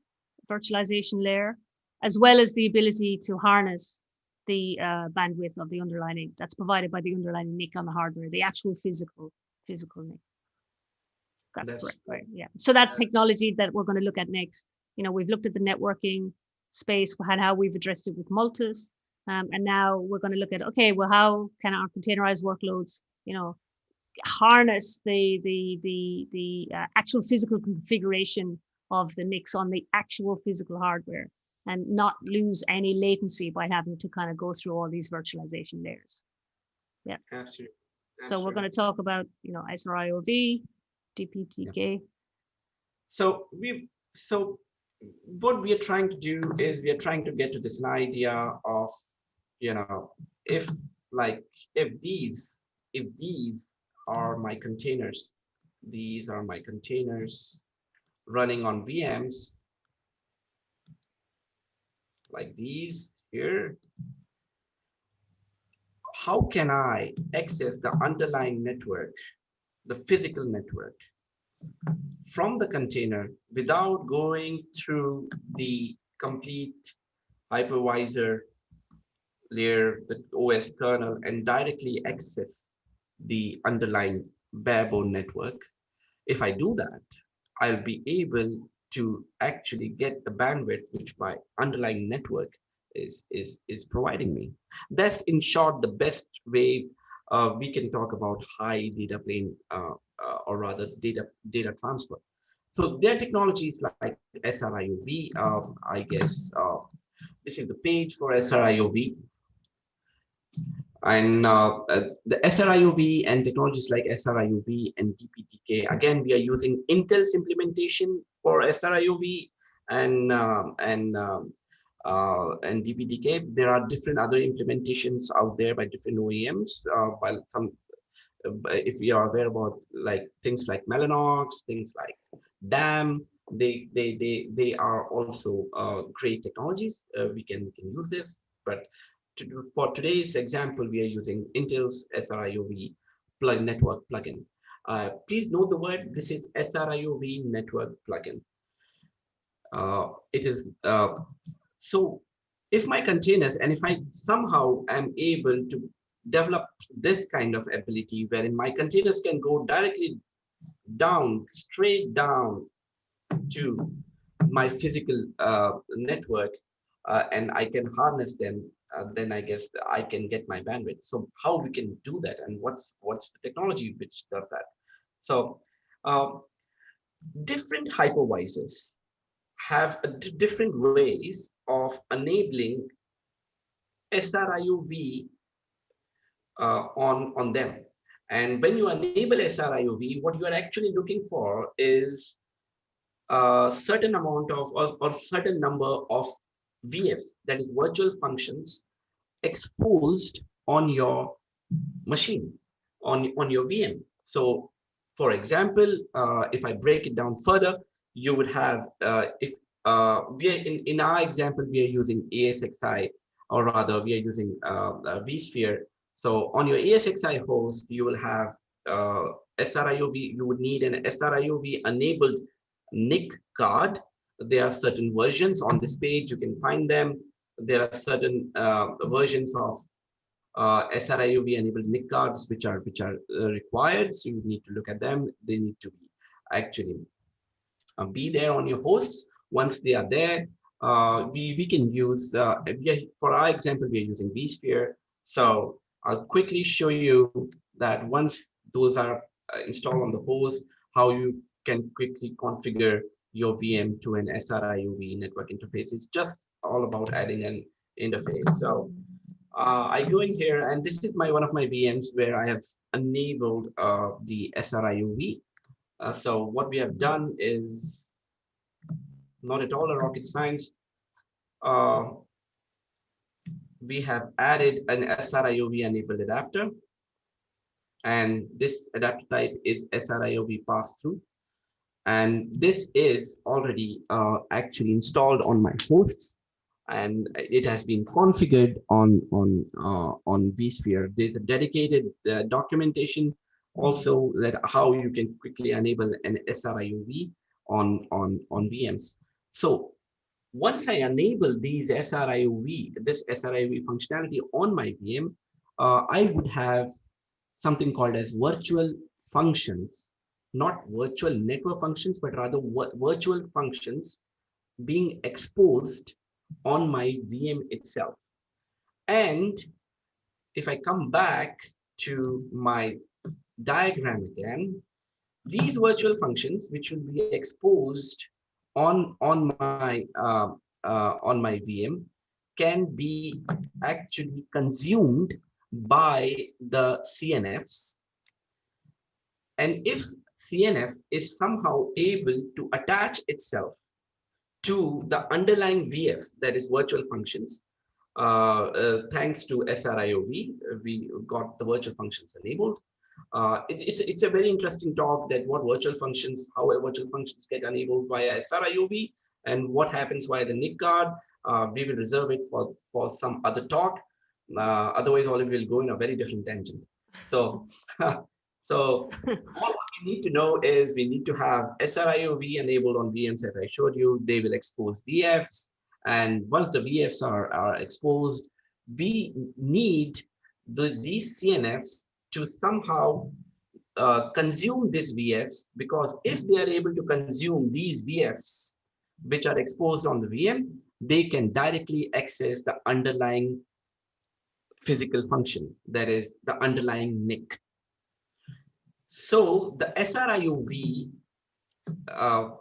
virtualization layer, as well as the ability to harness the bandwidth of the underlying that's provided by the underlying NIC on the hardware, the actual physical NIC. That's correct, right? Yeah. So that technology that we're going to look at next, we've looked at the networking space and how we've addressed it with Multus. And now we're going to look at, okay, well, how can our containerized workloads, harness the actual physical configuration of the NICs on the actual physical hardware and not lose any latency by having to kind of go through all these virtualization layers. Yeah. Absolutely. So we're going to talk about, SR-IOV, DPDK. Yeah. So what we are trying to do is we are trying to get to this idea of, if these are my containers, these are my containers running on VMs like these here, how can I access the underlying network, the physical network, from the container without going through the complete hypervisor layer, the OS kernel, and directly access the underlying barebone network? If I do that, I'll be able to actually get the bandwidth which my underlying network is providing me. That's, in short, the best way we can talk about high data plane, or rather data transfer. So there are technologies like SR-IOV. I guess this is the page for SR-IOV. And the SR-IOV and technologies like SR-IOV and DPDK, again, we are using Intel's implementation for SR-IOV and DPDK. There are different other implementations out there by different OEMs. While some, if we are aware about things like Mellanox, things like DAM, they are also great technologies. We can use this, but for today's example, we are using Intel's SR-IOV network plugin. Please note the word, this is SR-IOV network plugin. It is, so if my containers, and if I somehow am able to develop this kind of ability wherein my containers can go directly down, straight down to my physical network, and I can harness them, then I guess I can get my bandwidth. So how we can do that, and what's the technology which does that? So different hypervisors have different ways of enabling SR-IOV on them. And when you enable SR-IOV, what you are actually looking for is a certain amount of or certain number of VFs, that is virtual functions, exposed on your machine, on your VM. So for example, if I break it down further, you would have, if we are in our example, we are using ESXi, or rather we are using vSphere. So on your ESXi host, you will have SR-IOV. You would need an SR-IOV enabled NIC card. There are certain versions on this page, you can find them. There are certain versions of SR-IOV enabled NIC cards which are required. So you need to look at them. They need to be actually be there on your hosts. Once they are there, we can use, for our example, we are using vSphere. So I'll quickly show you that once those are installed on the host, how you can quickly configure your VM to an SR-IOV network interface. It's just all about adding an interface. So I go in here, and this is one of my VMs where I have enabled the SR-IOV. So what we have done is not at all a rocket science. Uh, we have added an SR-IOV enabled adapter, and this adapter type is SR-IOV pass-through. And this is already actually installed on my hosts, and it has been configured on vSphere. There's a dedicated documentation also that how you can quickly enable an SR-IOV on VMs. So once I enable these this SR-IOV functionality on my VM, I would have something called as virtual functions, not virtual network functions, but rather virtual functions being exposed on my VM itself. And if I come back to my diagram again, these virtual functions, which will be exposed on my VM, can be actually consumed by the CNFs. And if CNF is somehow able to attach itself to the underlying VF, that is virtual functions, thanks to SR-IOV, we got the virtual functions enabled. It's a very interesting talk that how virtual functions get enabled via SR-IOV and what happens via the NIC card. We will reserve it for some other talk. Otherwise, all of it will go in a very different tangent. So, so all we need to know is we need to have SR-IOV enabled on VMs that I showed you. They will expose VFs. And once the VFs are exposed, we need these CNFs to somehow consume these VFs, because if they are able to consume these VFs, which are exposed on the VM, they can directly access the underlying physical function, that is the underlying NIC. So the SR-IOV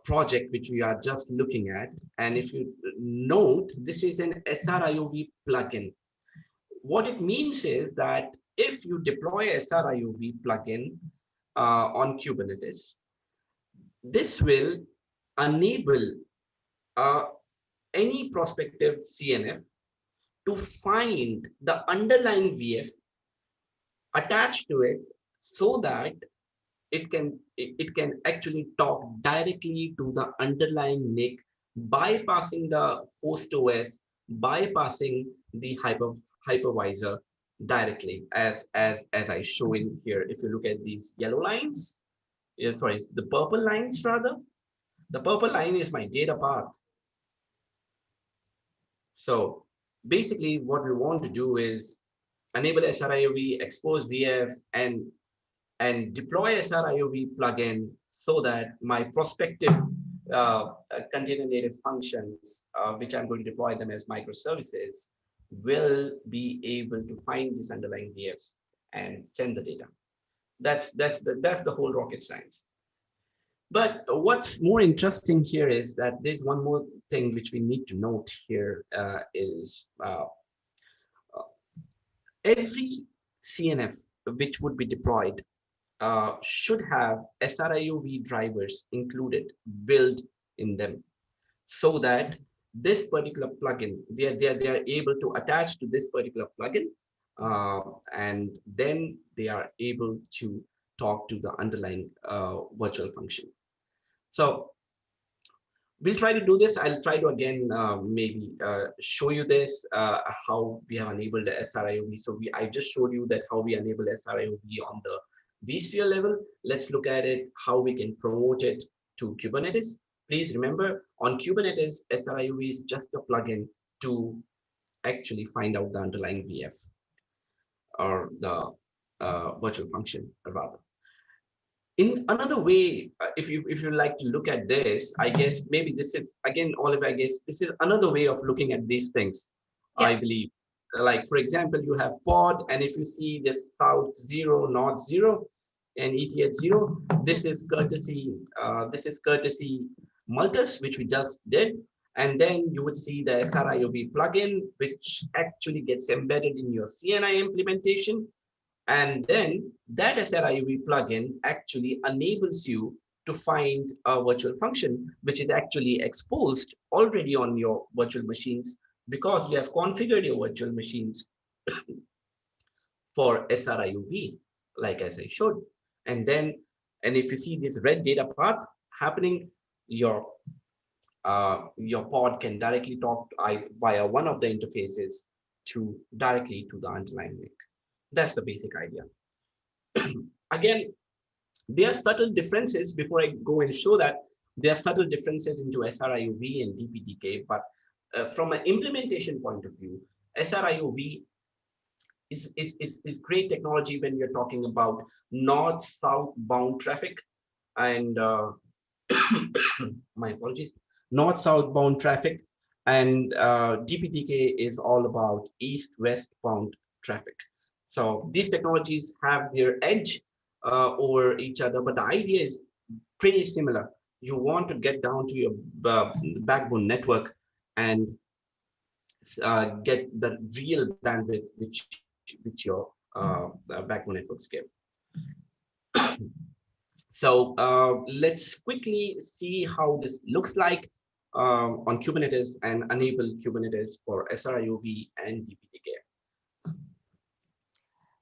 project, which we are just looking at, and if you note, this is an SR-IOV plugin. What it means is that if you deploy SR-IOV plugin on Kubernetes, this will enable any prospective CNF to find the underlying VF, attach to it, so that it can actually talk directly to the underlying NIC, bypassing the host OS, bypassing the hypervisor directly, as I show in here. If you look at these yellow lines, sorry, the purple lines rather, the purple line is my data path. So basically what we want to do is enable SR-IOV, expose VF, and deploy SR-IOV plugin so that my prospective container native functions, which I'm going to deploy them as microservices, will be able to find these underlying VFs and send the data. That's the whole rocket science. But what's more interesting here is that there's one more thing which we need to note here, is every CNF which would be deployed should have SR-IOV drivers included, built in them, so that this particular plugin, they are able to attach to this particular plugin, and then they are able to talk to the underlying virtual function. So we'll try to do this. I'll try to again maybe show you this, how we have enabled the SR-IOV. So I just showed you that how we enable SR-IOV on the vSphere level. Let's look at it, how we can promote it to Kubernetes. Please remember, on Kubernetes, SR-IOV is just a plugin to actually find out the underlying VF, or the virtual function rather. In another way, if you like to look at this, I guess maybe this is again, Oliver, I guess this is another way of looking at these things. Yeah. I believe, like for example, you have pod, and if you see this south 0, north 0, and ETH 0, this is courtesy. This is courtesy Multus, which we just did, and then you would see the SR-IOV plugin, which actually gets embedded in your CNI implementation. And then that SR-IOV plugin actually enables you to find a virtual function, which is actually exposed already on your virtual machines because you have configured your virtual machines for SR-IOV, like as I showed. And then, and if you see this red data path happening, your pod can directly talk via one of the interfaces directly to the underlying link. That's the basic idea. Again, there are subtle differences. Before I go and show that, there are subtle differences into SR-IOV and DPDK, but from an implementation point of view, SR-IOV is great technology when you're talking about north-south bound traffic, and my apologies, north-south bound traffic, and DPDK is all about east-west bound traffic. So these technologies have their edge over each other, but the idea is pretty similar. You want to get down to your backbone network and get the real bandwidth which your backbone networks give. So let's quickly see how this looks like on Kubernetes and enable Kubernetes for SR-IOV and DPDK.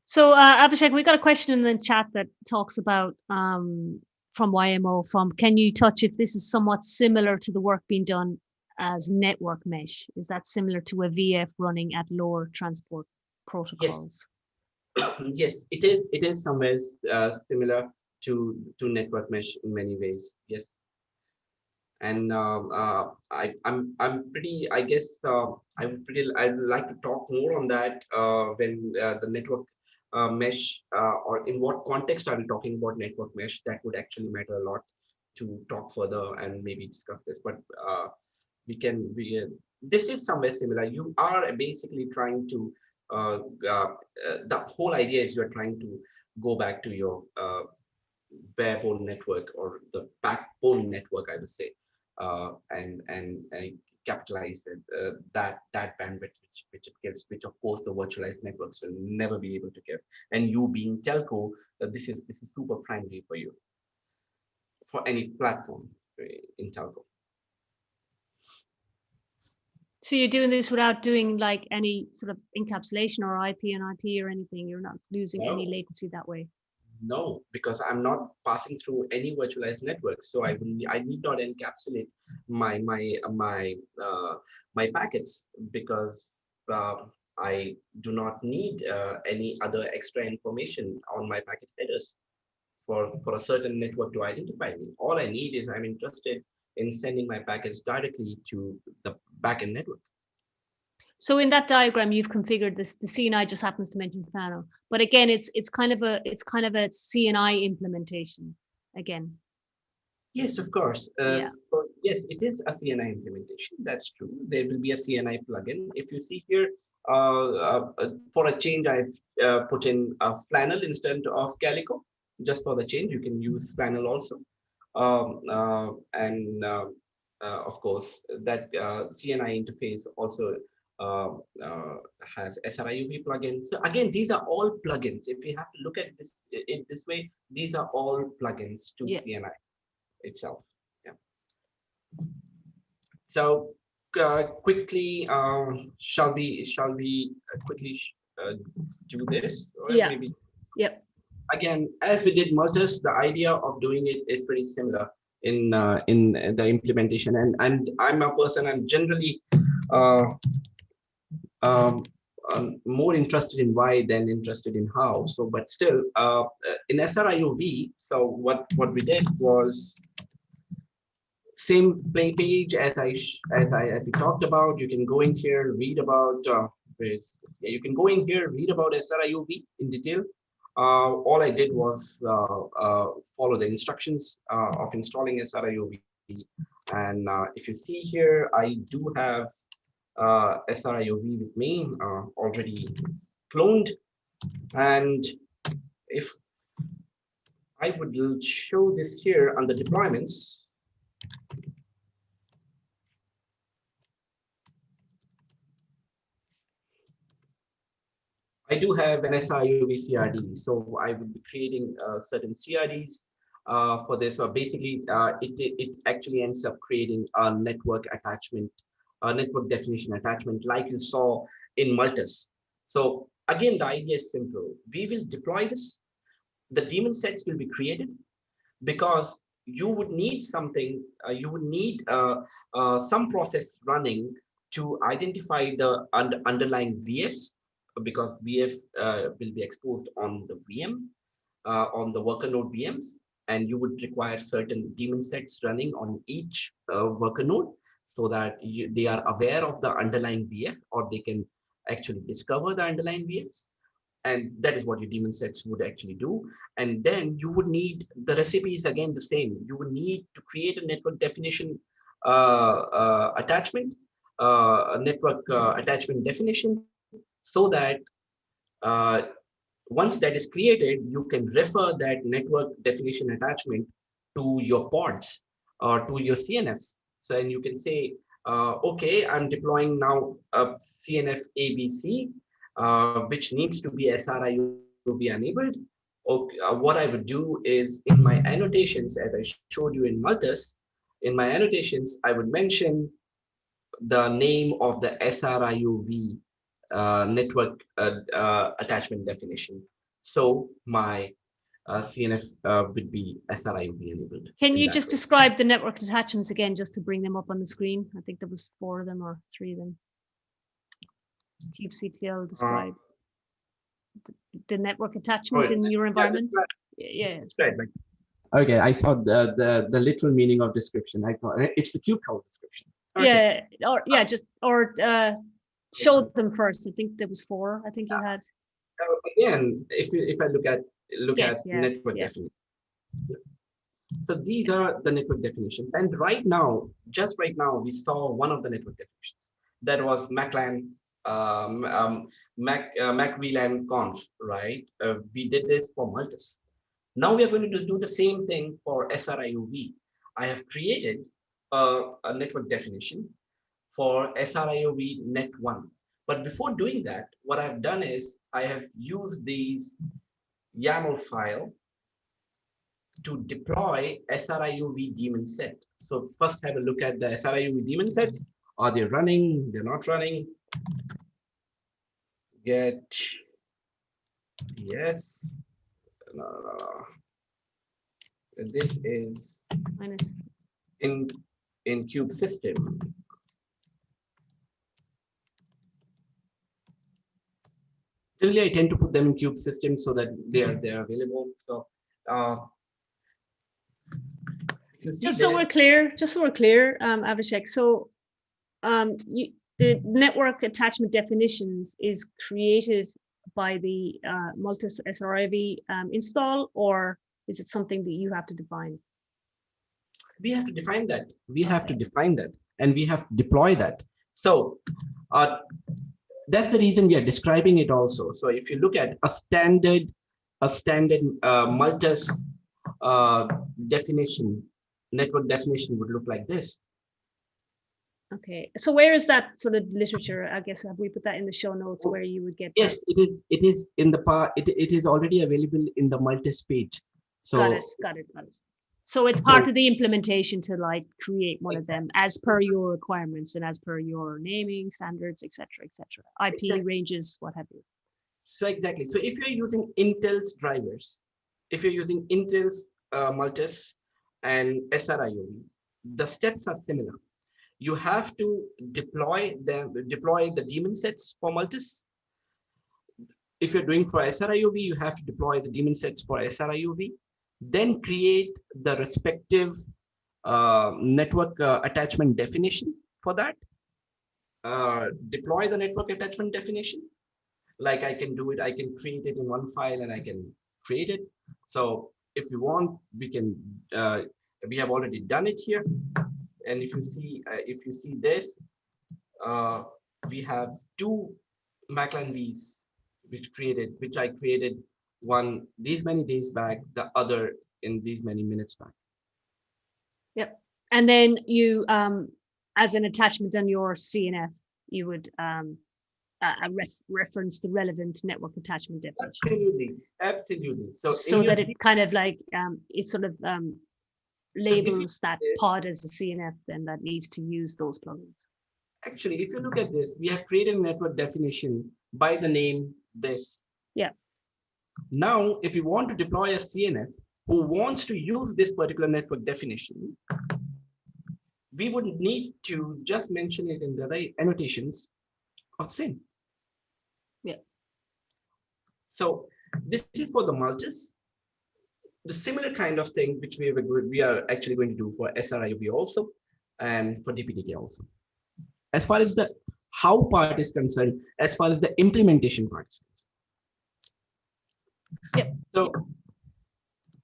So Abhishek, we got a question in the chat that talks about from YMO can you touch if this is somewhat similar to the work being done as network mesh? Is that similar to a VF running at lower transport protocols? Yes, yes, it is. It is somewhere similar to network mesh in many ways. Yes, and I'm pretty. I guess I'd like to talk more on that when the network mesh or in what context are we talking about network mesh? That would actually matter a lot to talk further and maybe discuss this. But this is somewhere similar. You are basically trying to the whole idea is you're trying to go back to your barebone network or the backbone network, I would say, and capitalize that bandwidth which it gives, which of course the virtualized networks will never be able to give. And you being telco, this is super primary for you for any platform in telco. So you're doing this without doing like any sort of encapsulation or IP and IP or anything. You're not losing any latency that way. No, because I'm not passing through any virtualized network, so I need not encapsulate my packets because I do not need any other extra information on my packet headers for a certain network to identify me. All I need is I'm interested in sending my packets directly to the backend network. So in that diagram, you've configured this. The CNI just happens to mention Fano, but again, it's kind of a CNI implementation again. Yes, of course. Yeah. So yes, it is a CNI implementation. That's true. There will be a CNI plugin. If you see here, for a change, I've put in a flannel instead of Calico. Just for the change, you can use flannel also. Of course, that CNI interface also has SR-IOV plugins. So again, these are all plugins. If we have to look at this way, these are all plugins to CNI itself. Yeah. So quickly, shall we quickly do this? Or yeah. Maybe. Yep. Again, as we did Multus, the idea of doing it is pretty similar in the implementation. And I'm a person. I'm generally more interested in why than interested in how. So, but still, in SR-IOV, so what we did was same page as we talked about. You can go in here, read about. You can go in here, read about SR-IOV in detail. All I did was follow the instructions of installing SR-IOV. And if you see here, I do have SR-IOV with me already cloned. And if I would show this here under deployments, I do have an SR-IOV CRD, so I would be creating certain CRDs for this. So basically, it actually ends up creating a network attachment, a network definition attachment, like you saw in Multus. So again, the idea is simple. We will deploy this. The daemon sets will be created because you would need something. You would need some process running to identify the underlying VFs, because VF will be exposed on the VM, on the worker node VMs, and you would require certain daemon sets running on each worker node so that they are aware of the underlying VF, or they can actually discover the underlying VFs. And that is what your daemon sets would actually do. And then you would need the recipes again the same. You would need to create a network definition attachment, a network attachment definition, so that uh, once that is created, you can refer that network definition attachment to your pods or to your CNFs. So, and you can say, okay, I'm deploying now a CNF ABC, which needs to be SR-IOV enabled. Okay, what I would do is in my annotations, as I showed you in Multus, in my annotations, I would mention the name of the SR-IOV network attachment definition. So my CNF would be SR-IOV enabled. Can you just describe the network attachments again, just to bring them up on the screen? I think there was 4 of them or 3 of them. kubectl describe the network attachments in your environment. Yeah. Right. Okay, I thought the literal meaning of description. I thought it's the KubeCon description. Okay. Yeah, show them first. I think there was 4. I think you had. Again, if I look at network definition. So these are the network definitions, and right now, just right now, we saw one of the network definitions. That was MACLAN, Mac VLAN conf, right? We did this for Multus. Now we are going to do the same thing for SR-IOV. I have created a network definition for SR-IOV net 1. But before doing that, what I've done is I have used these YAML file to deploy SR-IOV daemon set. So first have a look at the SR-IOV daemon sets. Are they running? They're not running. Get yes. This is minus in Cube system. Generally, I tend to put them in Cube system so that they are available. So just so we're clear, Abhishek. So the network attachment definitions is created by the Multus SR-IOV install, or is it something that you have to define? We have to define that. We have to define that, and we have to deploy that. So that's the reason we are describing it also. So if you look at a standard Multus definition, network definition would look like this. Okay, so where is that sort of literature? I guess have we put that in the show notes where you would get? Yes, that? It is in the part. It is already available in the Multus page. So got it. So it's part of the implementation to like create one of them as per your requirements and as per your naming standards, etc., IP ranges, what have you. So exactly. So if you're using Intel's drivers, if you're using Intel's Multus and SR-IOV, the steps are similar. You have to deploy the daemon sets for Multus. If you're doing for SR-IOV, you have to deploy the daemon sets for SR-IOV. Then create the respective network attachment definition for that. Deploy the network attachment definition. Like I can do it, I can create it in one file and I can created. So if you want, we can, we have already done it here. And if you see this, we have two MACLAN Vs which I created, one these many days back, the other in these many minutes back. Yep. And then you, as an attachment on your CNF, you would reference the relevant network attachment definition. Absolutely. So that it kind of like, it sort of labels that this, pod as a CNF, then that needs to use those plugins. Actually, if you look at this, we have created a network definition by the name this. Yeah. Now, if you want to deploy a CNF who wants to use this particular network definition, we would need to just mention it in the annotations of SYN. Yeah. So this is for the Multus. The similar kind of thing which we are actually going to do for SR-IOV also, and for DPDK also. As far as the how part is concerned, as far as the implementation part is concerned. Yep.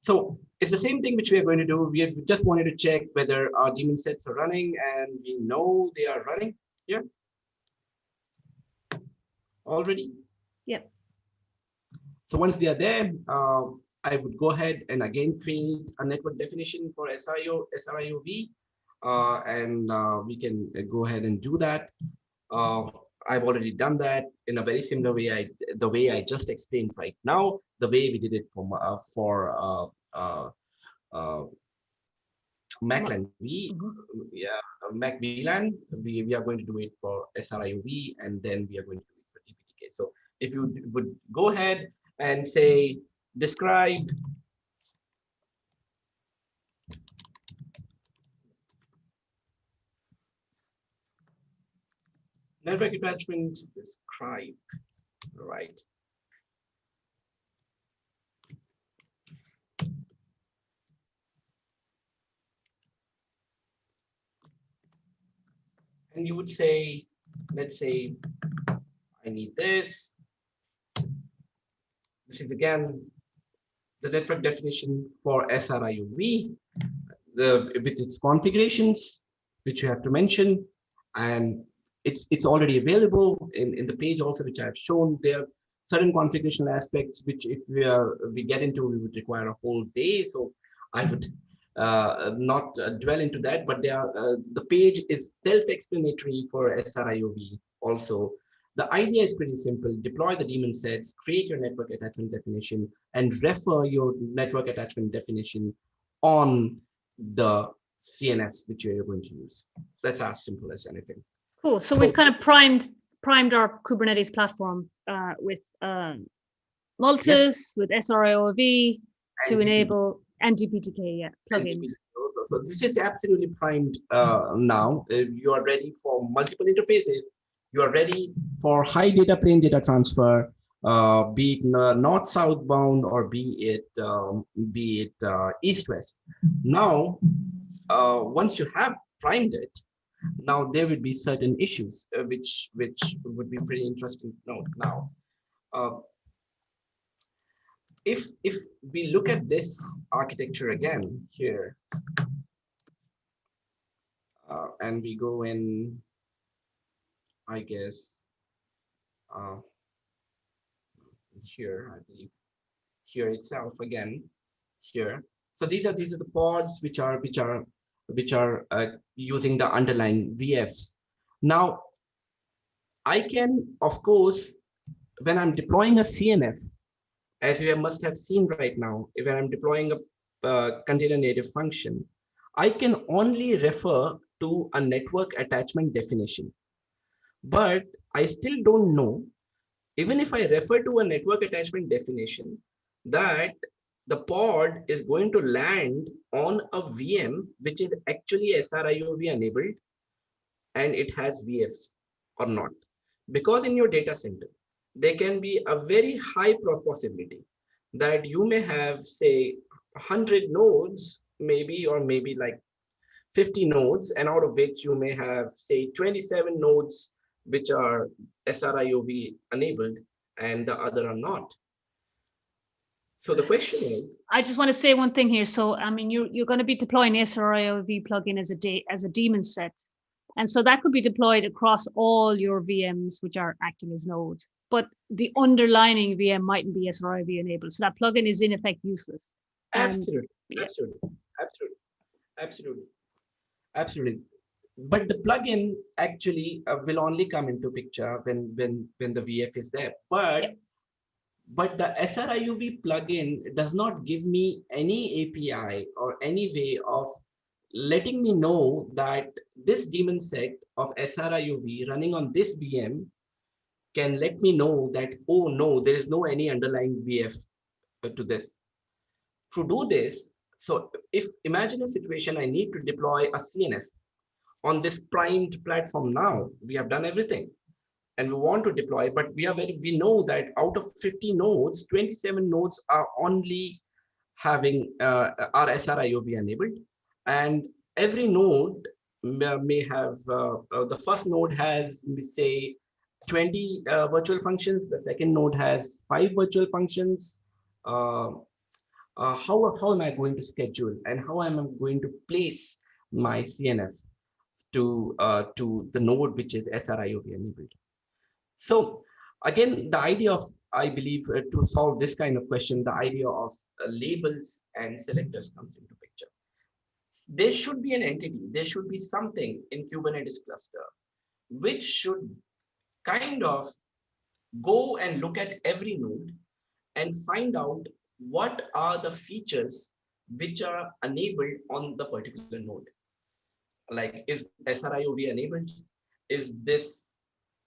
So it's the same thing which we are going to do. We have just wanted to check whether our daemon sets are running, and we know they are running here already. Yep. So once they are there, I would go ahead and again create a network definition for SR-IOV, and we can go ahead and do that. I've already done that in a very similar way. The way I just explained right now, the way we did it for MACLAN V, yeah, Mac VLAN. We are going to do it for SR-IOV, and then we are going to do it for DPDK. So if you would go ahead and say describe network attachment, describe, right? And you would say, let's say, I need this. This is again the network definition for SR-IOV, with its configurations, which you have to mention, and it's already available in the page also, which I have shown. There are certain configurational aspects which, if we get into, we would require a whole day. So I would not dwell into that, but the page is self-explanatory for SR-IOV also. The idea is pretty simple. Deploy the daemon sets, create your network attachment definition, and refer your network attachment definition on the CNFs which you're going to use. That's as simple as anything. Cool. So we've kind of primed our Kubernetes platform with Multus, yes, with SR-IOV to enable, and DPDK, yeah, plugins. So this is absolutely primed now. You are ready for multiple interfaces. You are ready for high data plane data transfer, be it north-south bound, or be it east-west. Now, once you have primed it, now there will be certain issues which would be pretty interesting to note now. If we look at this architecture again here, and we go in, I guess, here, I believe, here itself again, here. So these are the pods which are using the underlying VFs. Now, I can, of course, when I'm deploying a CNF, as you must have seen right now, when I'm deploying a container native function, I can only refer to a network attachment definition. But I still don't know, even if I refer to a network attachment definition, that the pod is going to land on a VM which is actually SR-IOV enabled, and it has VFs or not. Because in your data center, there can be a very high possibility that you may have, say, 100 nodes, maybe, or maybe like 50 nodes, and out of which you may have, say, 27 nodes which are SR-IOV enabled and the other are not. So the question is, I just want to say one thing here. So, I mean, you're going to be deploying SR-IOV plugin as a daemon set. And so that could be deployed across all your VMs, which are acting as nodes. But the underlying VM mightn't be SR-IOV enabled. So that plugin is in effect useless. absolutely, Yeah. absolutely. But the plugin actually will only come into picture when the VF is there. But the SR-IOV plugin does not give me any API or any way of letting me know that this daemon set of SR-IOV running on this VM can let me know that, oh no, there is no any underlying VF to this. To do this, so if imagine a situation, I need to deploy a CNF on this primed platform now, we have done everything and we want to deploy, but we know that out of 50 nodes, 27 nodes are only having our SR-IOV enabled, and every node may have the first node has, say, 20 virtual functions, the second node has 5 virtual functions. How am I going to schedule and how am I going to place my CNF to the node which is SR-IOV enabled? So again, the idea of, I believe, to solve this kind of question, the idea of labels and selectors comes into picture. There should be an entity, there should be something in Kubernetes cluster which should kind of go and look at every node and find out what are the features which are enabled on the particular node. Like, is SR-IOV enabled? Is this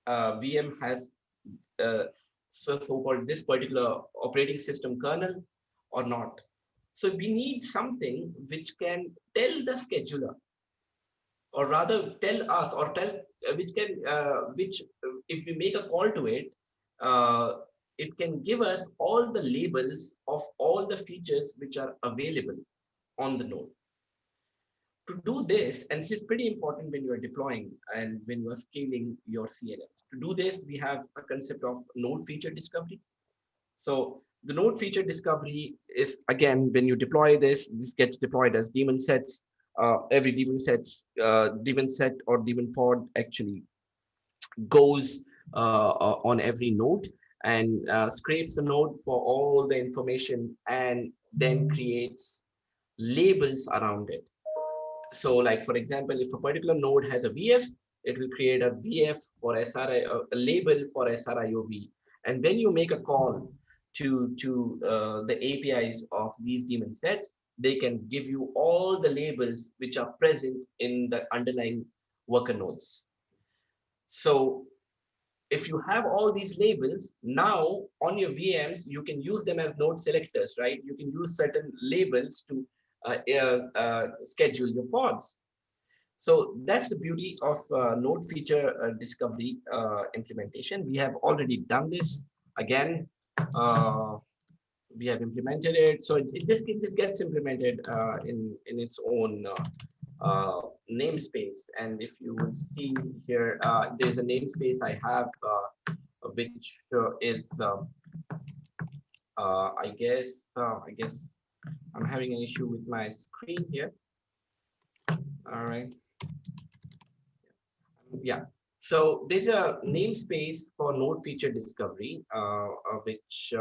VM has so-called this particular operating system kernel or not? So we need something which can tell the scheduler, or rather tell us, or tell which if we make a call to it, uh, it can give us all the labels of all the features which are available on the node. To do this, and this is pretty important when you are deploying and when you are scaling your CNFs. To do this, we have a concept of node feature discovery. So the node feature discovery is, again, when you deploy this gets deployed as daemon sets. Every daemon set or daemon pod actually goes on every node and scrapes the node for all the information and then creates labels around it. So, like, for example, if a particular node has a VF, it will create a VF for SRI, a label for SR-IOV. And when you make a call to the APIs of these daemon sets, they can give you all the labels which are present in the underlying worker nodes. So if you have all these labels, now on your VMs, you can use them as node selectors, right? You can use certain labels to schedule your pods. So that's the beauty of node feature discovery implementation. We have already done this. Again, we have implemented it. So this gets implemented in its own namespace. And if you will see here, there's a namespace I have, which is, I guess I'm having an issue with my screen here. All right. Yeah. So there's a namespace for node feature discovery, which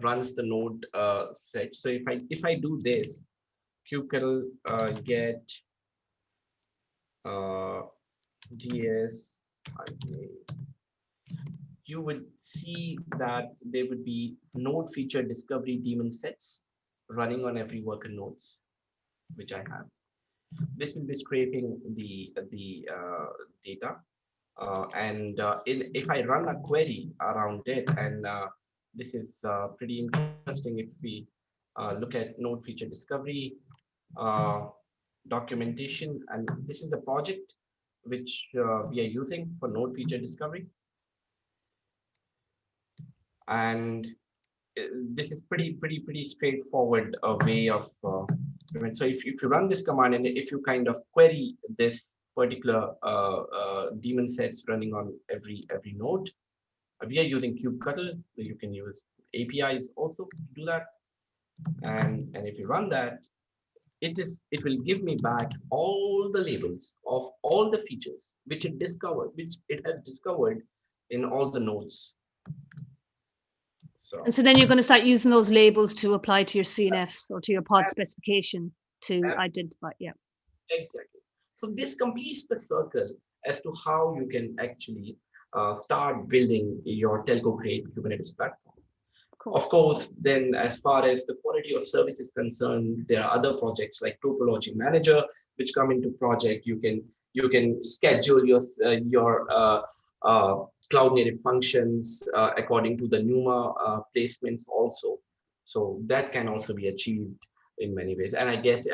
runs the node set. So if I do this, kubectl get gs, you would see that there would be node feature discovery daemon sets running on every worker nodes, which I have. This will be scraping the data, and if I run a query around it, and this is pretty interesting. If we look at node feature discovery documentation, and this is the project which we are using for node feature discovery, and this is pretty straightforward way of so if you run this command and if you kind of query this particular daemon sets running on every node, we are using kubectl. You can use APIs also to do that. And if you run that, it will give me back all the labels of all the features which it has discovered in all the nodes. And so then you're going to start using those labels to apply to your CNFs or to your pod specification to identify. Yeah. Exactly. So this completes the circle as to how you can actually start building your telco-grade Kubernetes platform. Cool. Of course, then as far as the quality of service is concerned, there are other projects like Topology Manager, which come into project. You can schedule your cloud native functions according to the NUMA placements also. So that can also be achieved in many ways. And I guess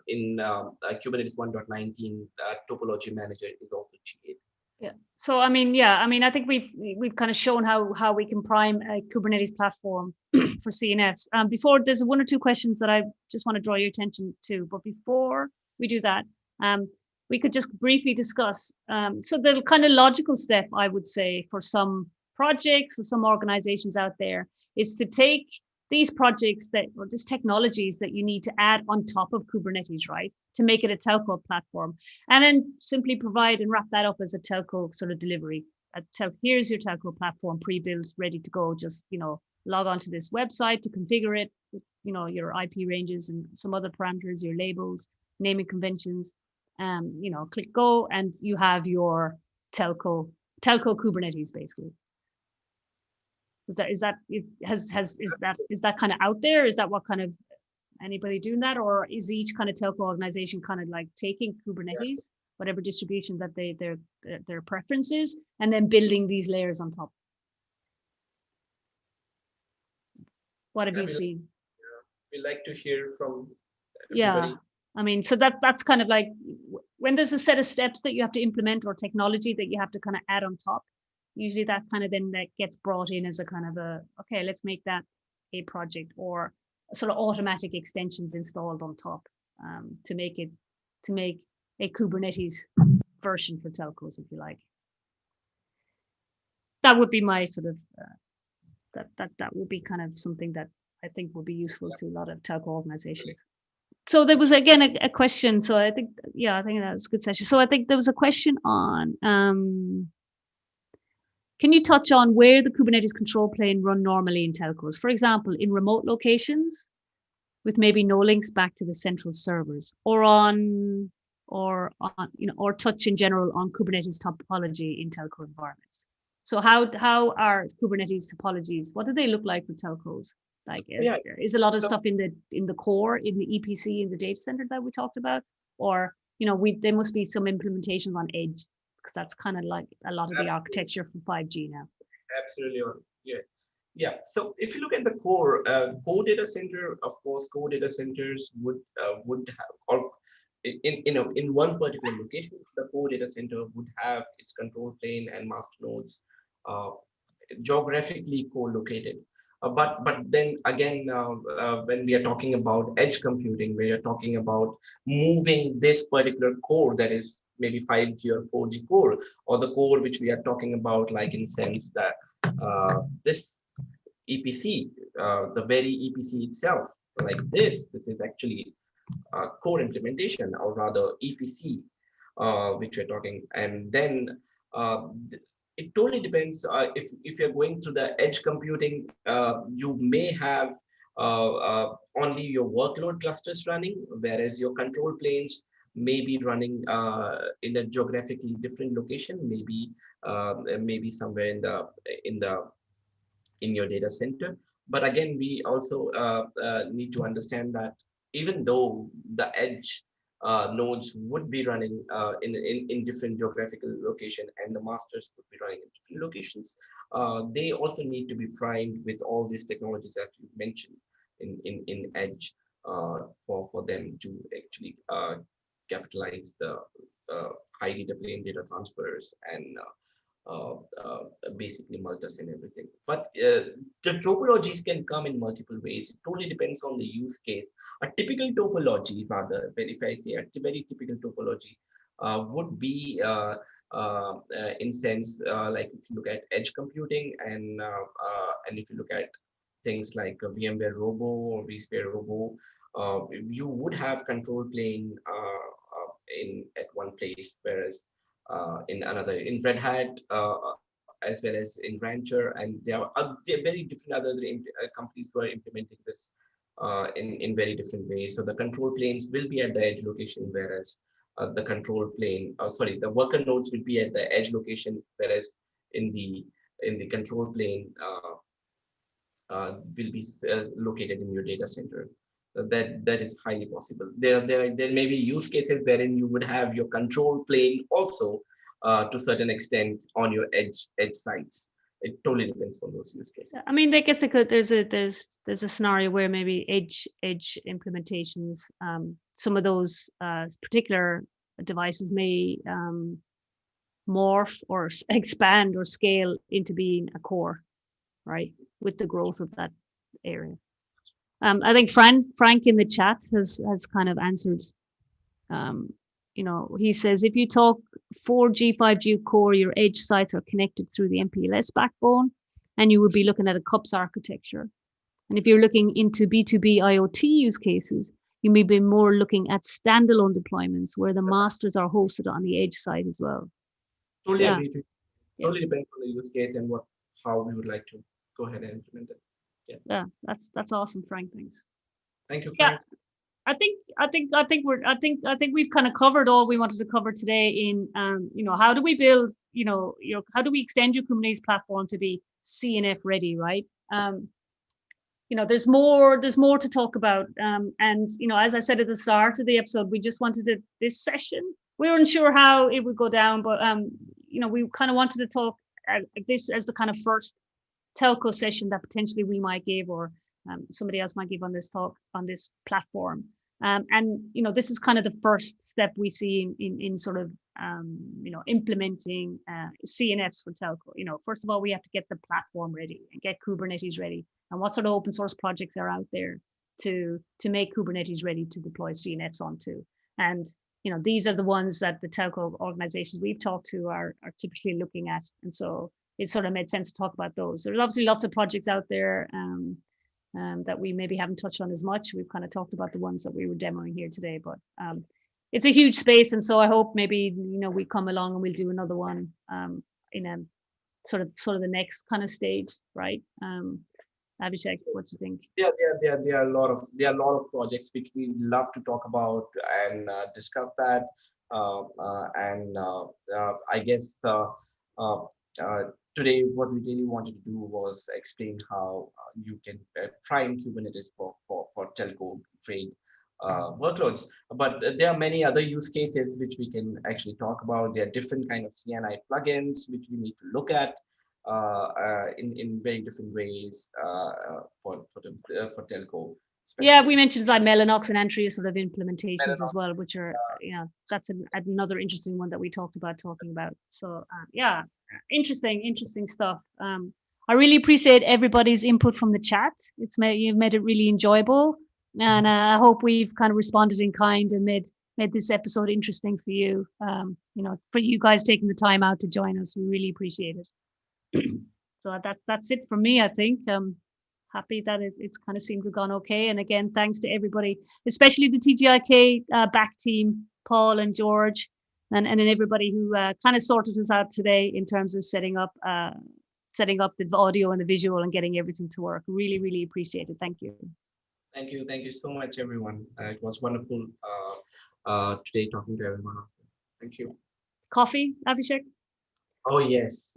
in Kubernetes 1.19, Topology Manager is also GA. Yeah. So I mean, yeah, I mean, I think we've kind of shown how we can prime a Kubernetes platform for CNFs. Before, there's one or two questions that I just want to draw your attention to, but before we do that, we could just briefly discuss. So the kind of logical step, I would say, for some projects or some organizations out there is to take these projects or these technologies that you need to add on top of Kubernetes, right, to make it a telco platform, and then simply provide and wrap that up as a telco sort of delivery. Here's your telco platform pre-built, ready to go. Just log on to this website to configure it with your IP ranges and some other parameters, your labels, naming conventions. Click go, and you have your telco Kubernetes basically. Is that kind of out there? Is that what kind of anybody doing that, or is each kind of telco organization kind of like taking Kubernetes, whatever distribution that their preference is, and then building these layers on top? What have you seen? We like to hear from everybody. Yeah, I mean, so that's kind of like when there's a set of steps that you have to implement or technology that you have to kind of add on top. Usually that kind of then that gets brought in as a kind of okay, let's make that a project, or sort of automatic extensions installed on top to make a Kubernetes version for telcos, if you like. That would be my sort of that would be kind of something that I think would be useful to a lot of telco organizations. So there was again a question. So I think that was a good session. So I think there was a question on can you touch on where the Kubernetes control plane run normally in telcos? For example, in remote locations with maybe no links back to the central servers, or touch in general on Kubernetes topology in telco environments. So how are Kubernetes topologies? What do they look like for telcos? Like, is a lot of stuff in the core, in the EPC, in the data center that we talked about, or there must be some implementations on edge, because that's kind of like a lot of the architecture for 5G now. Absolutely. Yeah. So if you look at the core data center, of course, core data centers would have, or in one particular location, the core data center would have its control plane and master nodes geographically co-located. But then again, when we are talking about edge computing, we are talking about moving this particular core that is maybe 5G or 4G core, or the core which we are talking about, like in sense that this EPC, the very EPC itself, like this is actually core implementation, or rather EPC, which we're talking. And then it totally depends. If you're going through the edge computing, you may have only your workload clusters running, whereas your control planes may be running in a geographically different location, maybe somewhere in your data center. But again, we also need to understand that even though the edge nodes would be running in different geographical location, and the masters would be running in different locations, they also need to be primed with all these technologies that you mentioned in edge for them to actually capitalize the high data plane data transfers and basically Multus and everything. But the topologies can come in multiple ways. It totally depends on the use case. A typical topology, rather, if I say a very typical topology, would be in sense like if you look at edge computing, and if you look at things like a VMware Robo or vSphere Robo, you would have control plane in at one place, whereas in another, in Red Hat, as well as in Rancher, and there are very different other companies who are implementing this in very different ways. So the control planes will be at the edge location, whereas the control plane, sorry, the worker nodes will be at the edge location, whereas in the control plane will be located in your data center. That is highly possible. There may be use cases wherein you would have your control plane also to certain extent on your edge sites. It totally depends on those use cases. I mean, I guess there's a scenario where maybe edge implementations, some of those particular devices may morph or expand or scale into being a core, right? With the growth of that area. I think Frank in the chat has kind of answered. He says, if you talk 4G, 5G core, your edge sites are connected through the MPLS backbone, and you would be looking at a CUPS architecture. And if you're looking into B2B IoT use cases, you may be more looking at standalone deployments where the masters are hosted on the edge side as well. Totally agree. Totally depends on the use case and how we would like to go ahead and implement it. Yeah, that's awesome, Frank. Thanks. Thank you, Frank. Yeah. I think we've kind of covered all we wanted to cover today in how do we build, how do we extend your Kubernetes platform to be CNF ready, right? There's more to talk about. And as I said at the start of the episode, we just wanted this session. We weren't sure how it would go down, but we kind of wanted to talk this as the kind of first telco session that potentially we might give, or somebody else might give on this talk on this platform. And this is kind of the first step we see in sort of implementing CNFs for telco. First of all, we have to get the platform ready and get Kubernetes ready, and what sort of open source projects are out there to make Kubernetes ready to deploy CNFs onto. And these are the ones that the telco organizations we've talked to are typically looking at, and so it sort of made sense to talk about those. There's obviously lots of projects out there that we maybe haven't touched on as much. We've kind of talked about the ones that we were demoing here today, but it's a huge space, and so I hope maybe we come along and we'll do another one in a sort of the next kind of stage, right? Abhishek, what do you think? Yeah, there are a lot of projects which we love to talk about and discuss that, I guess today what we really wanted to do was explain how you can try in Kubernetes for telco grade workloads. But there are many other use cases which we can actually talk about. There are different kind of CNI plugins which we need to look at in very different ways for telco. Yeah, we mentioned like Mellanox and Antria sort of implementations as well, which are that's another interesting one that we talking about. So yeah, interesting stuff. I really appreciate everybody's input from the chat. You've made it really enjoyable, and I hope we've kind of responded in kind and made this episode interesting for you. For you guys taking the time out to join us, we really appreciate it. So that's it from me, I think. Happy that it's kind of seemed to have gone okay. And again, thanks to everybody, especially the TGIK back team, Paul and George, and then everybody who kind of sorted us out today in terms of setting up the audio and the visual and getting everything to work. Really, really appreciate it. Thank you. Thank you so much, everyone. It was wonderful today talking to everyone. Thank you. Coffee, Abhishek? Oh yes.